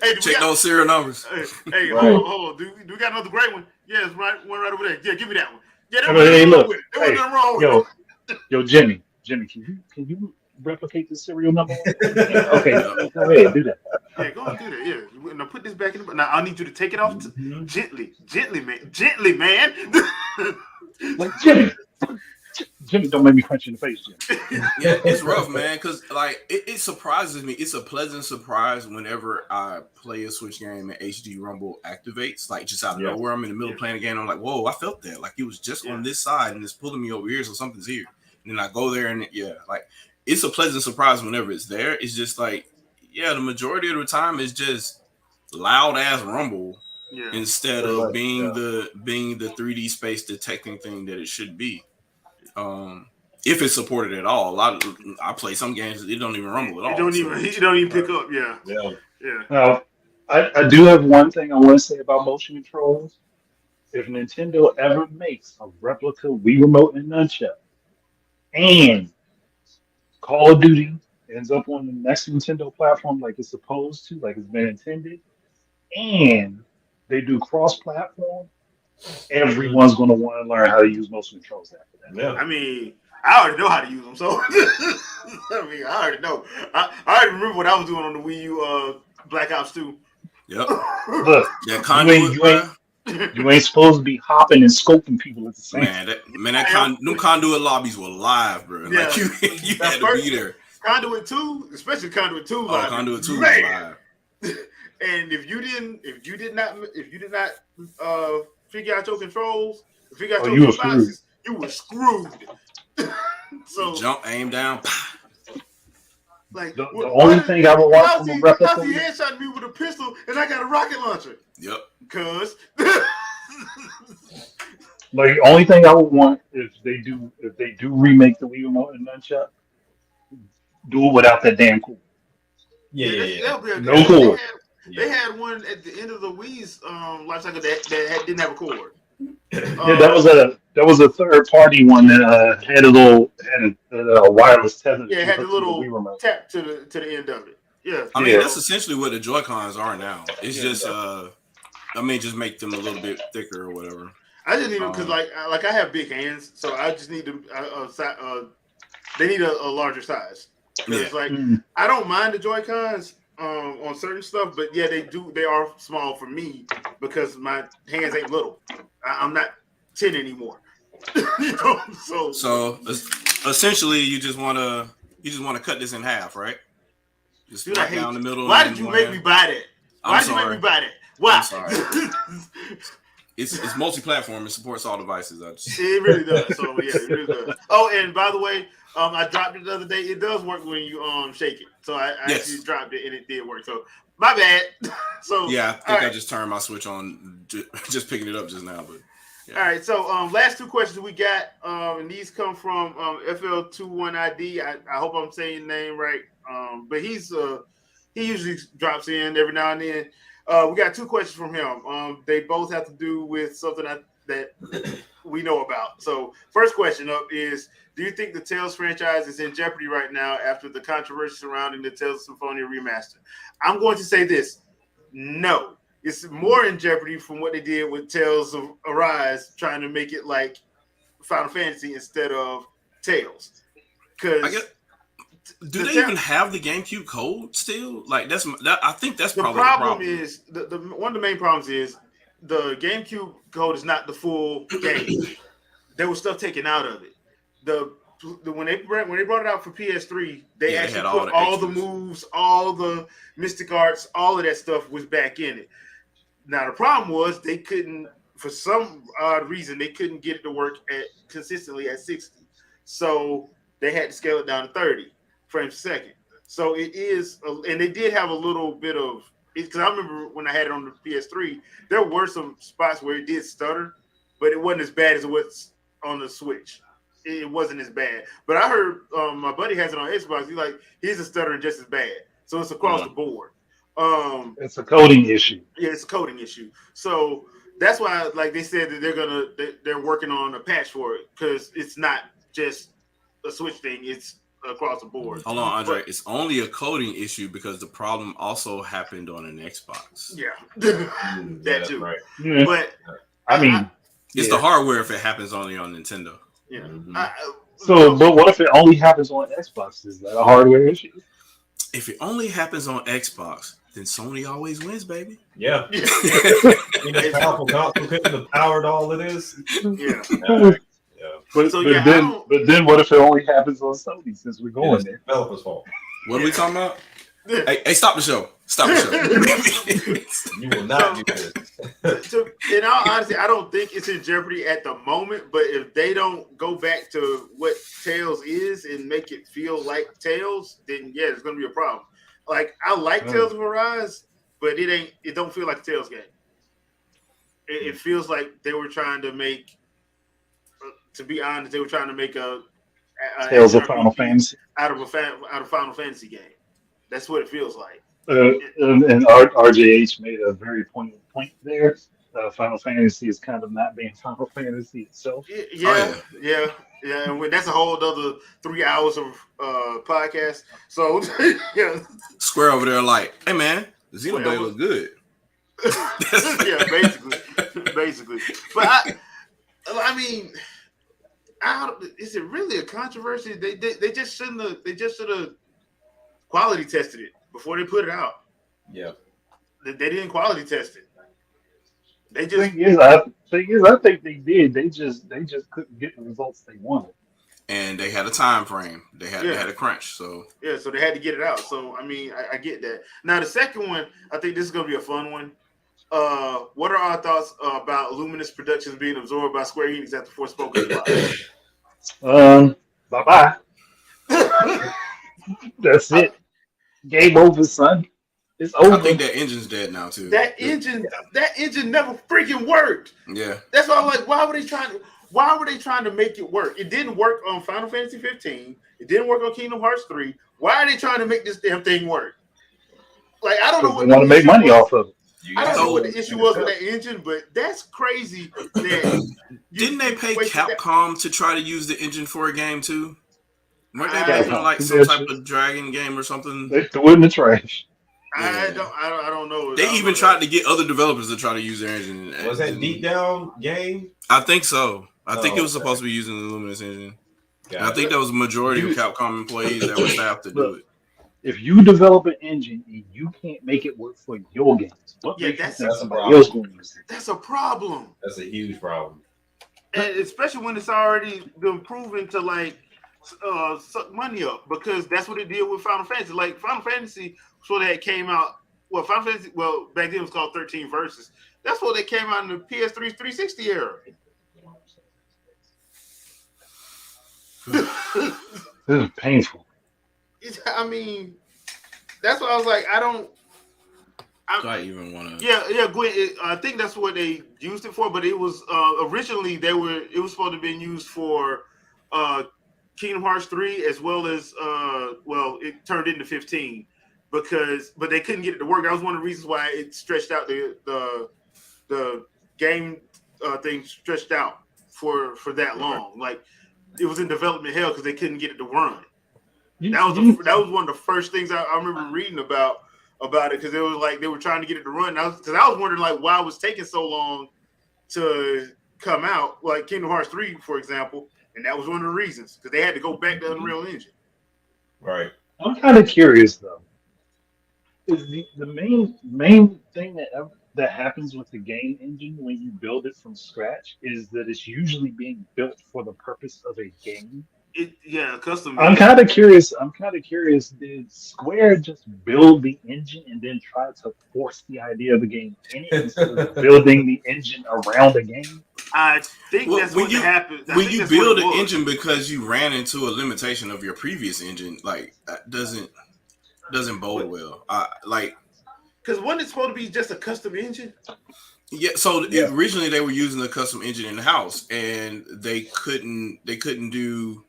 Hey, check those serial numbers. Hey, hold on. Do we got another great one? Yeah, it's one right over there. Yeah, give me that one. Yeah, look. Yo, Jimmy, can you replicate the serial number? Okay, go ahead, do that. Yeah, go ahead, do that. Yeah, now put this back in the. Now I need you to take it off gently, man. Like Jimmy, don't make me punch you in the face, Jimmy. Yeah, it's rough, man. Because like it surprises me. It's a pleasant surprise whenever I play a Switch game and HD Rumble activates. Like just out of nowhere, I'm in the middle of playing a game. I'm like, whoa, I felt that. Like it was just on this side and it's pulling me over here, so something's here. And then I go there and like it's a pleasant surprise whenever it's there. It's just like, the majority of the time it's just loud ass rumble instead of being the 3D space detecting thing that it should be. If it's supported at all. I play some games it don't even rumble at all. It don't even pick up. Yeah. Now, I do have one thing I want to say about motion controls. If Nintendo ever makes a replica Wii Remote and Nunchuck, and Call of Duty ends up on the next Nintendo platform like it's supposed to, like it's been intended, and they do cross-platform, everyone's going to want to learn how to use motion controls after that. Yeah. I mean, I already know how to use them, so I already know. I already remember what I was doing on the Wii U Black Ops 2. Yep. Look, you ain't supposed to be hopping and scoping people at the same time. Them conduit lobbies were live, bro. Yeah. Like you had to be there. Conduit 2, especially Conduit 2 live. Conduit 2 was live. And if you did not figure out your controls, figure out your boxes, you were screwed. So jump, aim down. Like the only thing I would want from a replica. How's he headshot me with a pistol and I got a rocket launcher? Yep. Cause like the only thing I would want if they do remake the Wii Remote and Nunchuck, do it without that damn cord. No cord. They had one at the end of the Wii's life cycle that didn't have a cord. That was a third party one that had a wireless tether. Yeah, it had the little tap to the end of it. Yeah, I mean that's essentially what the Joy-Cons are now. It's just just make them a little bit thicker or whatever. I just need them because like I have big hands, so I just need them. They need a larger size. It's like I don't mind the Joy-Cons on certain stuff, but they are small for me because my hands ain't little. I'm not 10 anymore. So essentially you just want to cut this in half, right? Just right down the middle. Why did you make me buy that? Why did you make me buy that? Why? I'm sorry. It's multi-platform. It supports all devices. It really does. So it really does. Oh, and by the way, I dropped it the other day. It does work when you shake it. So I actually dropped it and it did work. So my bad. So I think I just turned my Switch on just picking it up just now. But all right. So last two questions we got, and these come from FL21ID. I hope I'm saying the name right. But he usually drops in every now and then. We got two questions from him. They both have to do with something that we know about. So first question up is, do you think the Tales franchise is in jeopardy right now after the controversy surrounding the Tales of Symphonia remaster? I'm going to say this. No. It's more in jeopardy from what they did with Tales of Arise, trying to make it like Final Fantasy instead of Tales. Because do they even have the GameCube code still? Like I think that's probably the problem. Is one of the main problems is the GameCube code is not the full game. There was stuff taken out of it. When they brought it out for PS3, they actually put all the moves, all the mystic arts, all of that stuff was back in it. Now the problem was they couldn't, for some odd reason, they couldn't get it to work consistently at 60. So they had to scale it down to 30 frames a second. So it is, and they did have a little bit of, because I remember when I had it on the PS3, there were some spots where it did stutter, but it wasn't as bad as what's on the Switch. It wasn't as bad. But I heard my buddy has it on Xbox. He's a stuttering just as bad. So it's across the board. It's a coding issue. Yeah, it's a coding issue. So that's why, like they said, that they're working on a patch for it, because it's not just a Switch thing. It's across the board. Hold on, Andre. It's only a coding issue because the problem also happened on an Xbox. Yeah, that too. Right. Yeah. But I mean, it's the hardware if it happens only on Nintendo. Yeah. But what if it only happens on Xbox? Is that a hardware issue? If it only happens on Xbox, then Sony always wins, baby. Yeah. The powerful console, the powered all it is. Yeah. Yeah. But So but yeah, I then don't. but then what if it only happens on Sony since we're Yeah, going it's the there? developer's fault. What are we talking about? Hey, stop the show. Stop the show. You will not So- do this. In all honesty, I don't think it's in jeopardy at the moment. But if they don't go back to what Tails is and make it feel like Tails, then yeah, it's gonna be a problem. Like I like Tales of Arise, but it ain't. It don't feel like a Tails game. It feels like they were trying to make. To be honest, they were trying to make a Tales of RPG Final Fantasy. out of Final Fantasy game. That's what it feels like. And RJH made a very poignant point there. Final Fantasy is kind of not being Final Fantasy itself. Yeah, and that's a whole other 3 hours of podcast. So yeah, Square over there, like, hey man, Xenoblade look good. yeah, basically. But I mean, is it really a controversy? They just shouldn't have. They just should have quality tested it before they put it out. Yeah. They didn't quality test it. They just Thing is, I think they did. They just couldn't get the results they wanted. And they had a time frame. They had a crunch. So yeah, so they had to get it out. So I mean, I get that. Now the second one, I think this is gonna be a fun one. What are our thoughts about Luminous Productions being absorbed by Square Enix after Forspoken? Bye bye. That's it. Game over, son. It's over. I think that engine's dead now too. That engine never freaking worked. Yeah. That's why I'm like, why were they trying to make it work? It didn't work on Final Fantasy 15. It didn't work on Kingdom Hearts 3. Why are they trying to make this damn thing work? Like, I don't know what they want to make money off of it. I don't know what the issue was with that engine, but that's crazy. That Didn't they pay Capcom to try to use the engine for a game too? Weren't they I- making like some type of dragon game or something? They threw it in the trash. I don't know. They even tried to get other developers to try to use their engine. Was that Deep Down game? I think so. I think it was supposed to be using the Luminous engine. And I think that was a majority of Capcom employees that were staffed to do it. If you develop an engine and you can't make it work for your games, what makes you think somebody else going to use it? That's a problem. That's a huge problem. And especially when it's already been proven to like suck money up, because that's what it did with Final Fantasy. Like Final Fantasy, so that came out. Well, Final Fantasy, back then it was called 13 Verses. That's what they came out in the PS3 360 era. This is painful. I mean, that's why I was like, Do I even want to? Yeah, Gwen. I think that's what they used it for, but it was originally it was supposed to have been used for Kingdom Hearts 3 as well as it turned into 15 but they couldn't get it to work. That was one of the reasons why it stretched out the game thing stretched out for that long. Like it was in development hell because they couldn't get it to run. That was one of the first things I remember reading about it, because it was like they were trying to get it to run. Because I was wondering like why it was taking so long to come out, like Kingdom Hearts 3, for example, and that was one of the reasons, because they had to go back to Unreal Engine. Right. I'm kind of curious though. Is the main thing that happens with the game engine when you build it from scratch is that it's usually being built for the purpose of a game? Custom. I'm kind of curious. Did Square just build the engine and then try to force the idea of the game in it instead of building the engine around the game? I think that's what happened. When you build an engine because you ran into a limitation of your previous engine, like that doesn't bode well. Because wasn't it supposed to be just a custom engine? Yeah. So originally they were using the custom engine in the house, and they couldn't do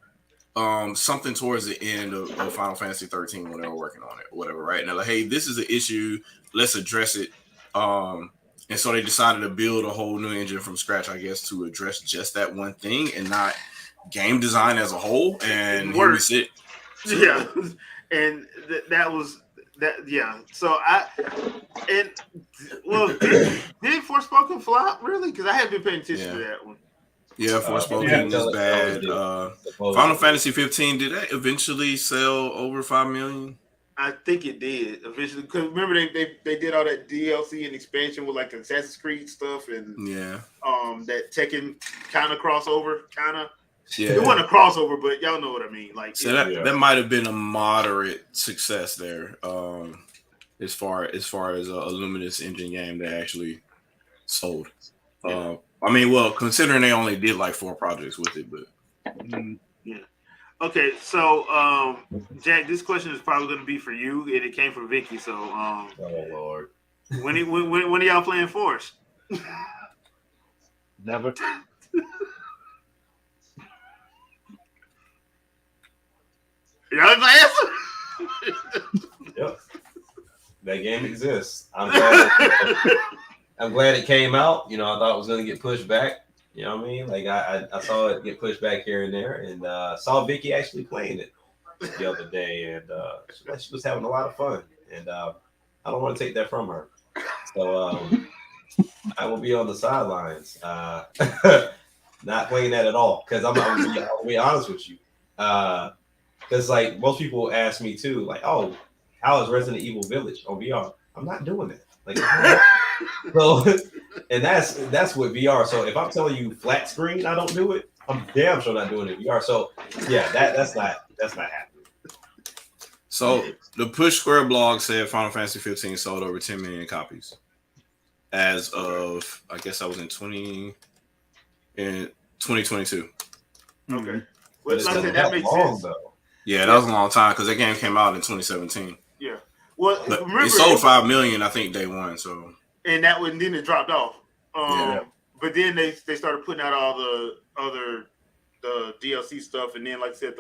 something towards the end of Final Fantasy 13 when they were working on it or whatever, right? And they're like, hey, this is an issue, let's address it. And so they decided to build a whole new engine from scratch, I guess, to address just that one thing and not game design as a whole. And here we sit. Yeah. And that was that. Yeah. So did Forspoken flop really? Because I haven't been paying attention to that one. Yeah, Forspoken is bad. Final Fantasy 15, did that eventually sell over 5 million? I think it did eventually. Because remember they did all that DLC and expansion with like Assassin's Creed stuff and that Tekken kind of crossover, kind of. Yeah. It wasn't a crossover, but y'all know what I mean. Like, So that might have been a moderate success there. As far as a Luminous engine game they actually sold. Yeah. I mean, well, considering they only did like 4 projects with it, but yeah. Okay, so Jack, this question is probably going to be for you, and it came from Vicky. So, Oh Lord, when are y'all playing Force? Never. Y'all have an answer? yep, that game exists. I'm glad it came out. You know, I thought it was going to get pushed back. You know what I mean? Like I saw it get pushed back here and there, and saw Vicky actually playing it the other day, and she was having a lot of fun. And I don't want to take that from her. So I will be on the sidelines, not playing that at all. Because I'll be honest with you. Because like most people ask me too, like, oh, how is Resident Evil Village on VR? I'm not doing that. Like, so, and that's with VR. So if I'm telling you flat screen, I don't do it. I'm damn sure not doing it in VR. So yeah, that's not happening. So the Push Square blog said Final Fantasy 15 sold over 10 million copies as of, I guess I was in 2022. Okay. But Well, like I said, that makes sense. Though. Yeah, that was a long time because that game came out in 2017. Yeah. Well, But remember, it sold 5 million, I think, day one. So and that one then it dropped off. Yeah. But then they started putting out all the other DLC stuff, and then like I said,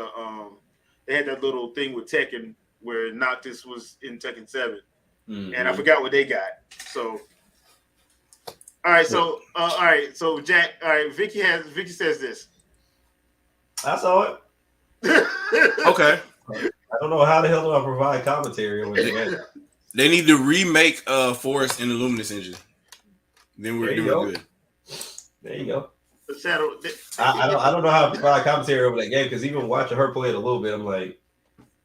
they had that little thing with Tekken where Noctis was in Tekken 7, and I forgot what they got. So, all right, so Jack, all right, Vicky says this. I saw it. okay, I don't know how the hell do I provide commentary on it. they need to remake Forest in the Luminous engine. Then we're doing good. There you go. The shadow. I don't know how to provide commentary over that game because even watching her play it a little bit, I'm like,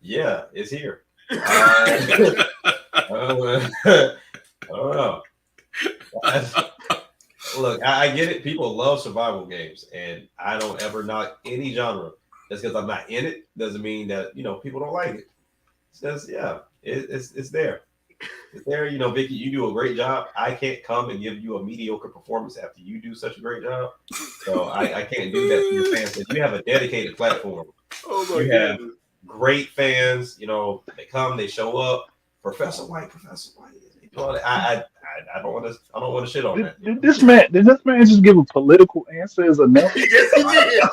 yeah, it's here. I don't know. Look, I get it. People love survival games, and I don't ever knock any genre. Just because I'm not in it doesn't mean that people don't like it. It's just it's there. It's there. Vicky, you do a great job. I can't come and give you a mediocre performance after you do such a great job. So I can't do that for your fans. You have a dedicated platform. Oh my you God. have great fans. They come, they show up. Professor White. They do all that. I don't want to shit on that. Did this man just give a political answer as a no? Yes, he did.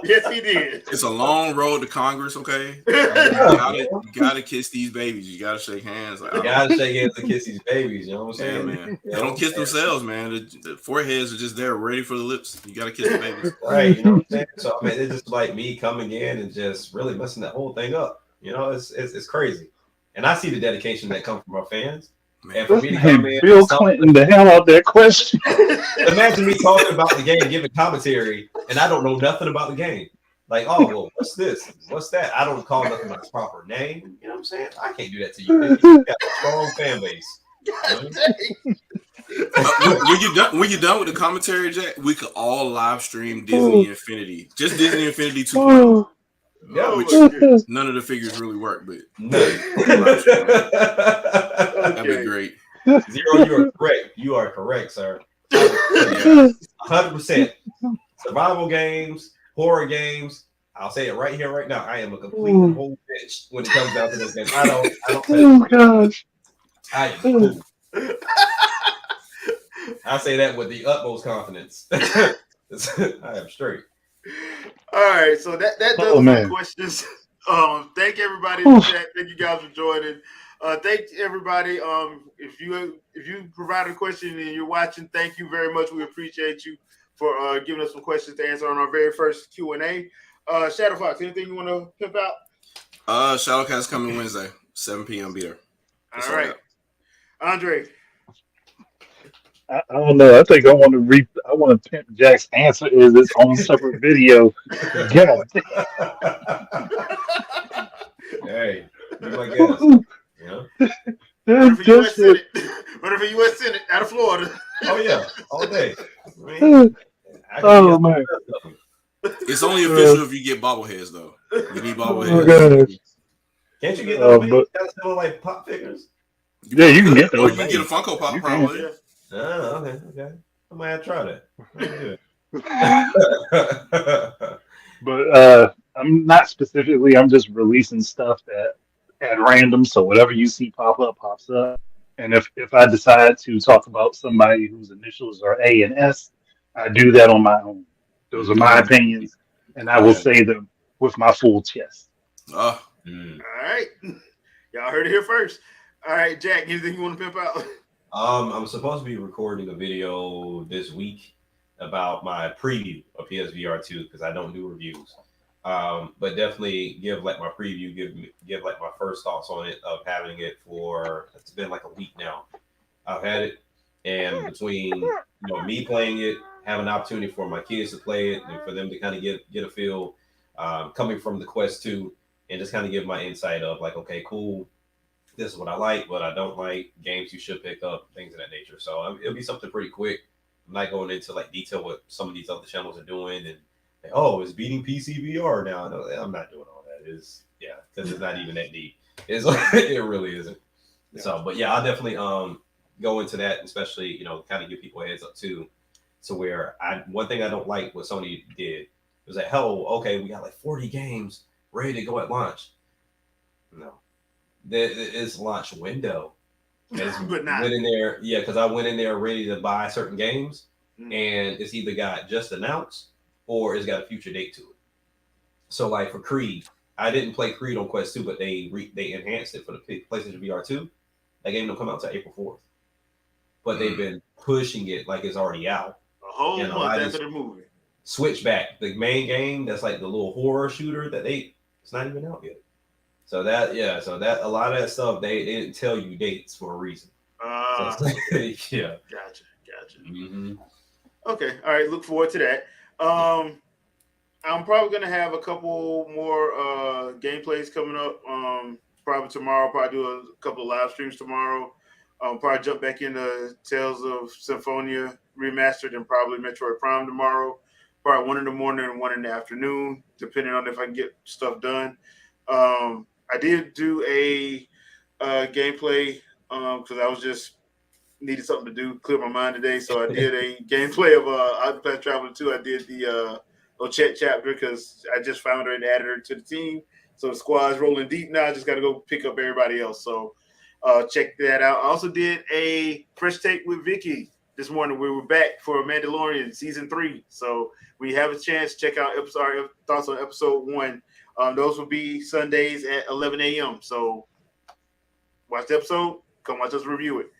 Yes, he did. It's a long road to Congress, okay? You gotta kiss these babies. You gotta shake hands. You gotta shake hands and kiss these babies. You know what I'm saying, man? They don't kiss themselves, man. The foreheads are just there, ready for the lips. You gotta kiss the babies, right? You know what I'm saying? So I mean, it's just like me coming in and just really messing that whole thing up. It's crazy, and I see the dedication that comes from our fans. And for me to come in, Bill Clinton the hell out that question. Imagine me talking about the game, giving commentary, and I don't know nothing about the game. Like, oh, well, what's this? What's that? I don't call nothing by its proper name. You know what I'm saying? I can't do that to you. You got a strong fan base. When you're done with the commentary, Jack, we could all live stream Disney Infinity. Just Disney Infinity 2.0. Yeah, which none of the figures really work, but that'd be great. Zero, you are correct. You are correct, sir. 100%. Survival games, horror games. I'll say it right here, right now. I am a complete whole bitch when it comes down to those games. I don't. Oh gosh. I am cool. I say that with the utmost confidence. I am straight. All right, so that does my questions. Thank everybody in the chat. Thank you guys for joining. Thank everybody. If you provided a question and you're watching, thank you very much. We appreciate you for giving us some questions to answer on our very first Q&A. Shadow Fox, anything you want to pimp out? Shadowcast coming Wednesday, 7 p.m. Be there. All right, Andre. I don't know. I think I want to pimp Jack's answer is its own separate video. God. Hey, you my guess. Yeah. Running for U.S. Senate. Running for U.S. Senate out of Florida. Oh yeah, all day. I I can Oh guess man. the rest of them. It's only official if you get bobbleheads, though. You need Oh bobbleheads. gosh. Can't you get those made But kind of similar like pop figures? yeah, you can get Or those. you can get a Funko Pop, You can. probably. Oh, okay. I might have to try that. I'll do it. But I'm not specifically. I'm just releasing stuff that at random. So whatever you see pop up pops up. And if I decide to talk about somebody whose initials are A and S, I do that on my own. Those are my opinions, and I will Yeah. say them with my full chest. Oh, Mm. All right. Y'all heard it here first. All right, Jack, anything you want to pimp out? I'm supposed to be recording a video this week about my preview of PSVR 2 because I don't do reviews. But definitely give like my preview, give like my first thoughts on it of having it for it's been like a week now. I've had it, and between me playing it, having an opportunity for my kids to play it, and for them to kind of get a feel, coming from the Quest 2, and just kind of give my insight of like, okay, cool. This is what I like, what I don't like, games you should pick up, things of that nature. So it'll be something pretty quick. I'm not going into like detail what some of these other channels are doing and it's beating PCVR now. No, I'm not doing all that. Because it's not even that deep. It's it really isn't. Yeah. So, but yeah, I'll definitely go into that, especially kind of give people a heads up too. So where one thing I don't like what Sony did was like, we got like 40 games ready to go at launch. No. It's launch window. But not. Went in there, because I went in there ready to buy certain games, and it's either got just announced or it's got a future date to it. So, like for Creed, I didn't play Creed on Quest 2, but they enhanced it for the PlayStation VR 2. That game don't come out until April 4th, but they've been pushing it like it's already out. A whole month after the movie. Switchback, the main game that's like the little horror shooter it's not even out yet. So that a lot of that stuff they didn't tell you dates for a reason. Gotcha. Mm-hmm. Okay, all right. Look forward to that. I'm probably gonna have a couple more gameplays coming up. Probably tomorrow. Probably do a couple of live streams tomorrow. Probably jump back into Tales of Symphonia Remastered and probably Metroid Prime tomorrow. Probably 1 in the morning and 1 in the afternoon, depending on if I can get stuff done. I did do a gameplay because I was just needed something to do, clear my mind today. So I did a gameplay of Octopath Traveler 2. I did the Ochette chapter because I just found her and added her to the team. So the squad's rolling deep now. I just got to go pick up everybody else. So check that out. I also did a fresh take with Vicky this morning. We were back for Mandalorian season 3. So we have a chance. Check out our thoughts on episode 1. Those will be Sundays at 11 a.m. So watch the episode. Come watch us review it.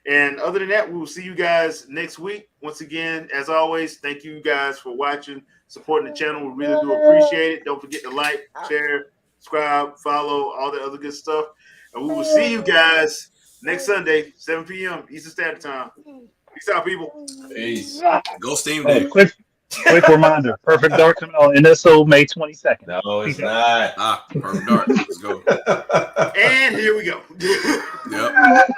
And other than that, we'll see you guys next week. Once again, as always, thank you guys for watching, supporting the channel. We really do appreciate it. Don't forget to like, share, subscribe, follow, all the other good stuff. And we will see you guys next Sunday, 7 p.m. Eastern Standard Time. Peace out, people. Peace. Go Steam Day. Quick reminder. Perfect Dark coming out NSO May 22nd. No, it's not. Perfect Dark. Let's go. And here we go. Yep.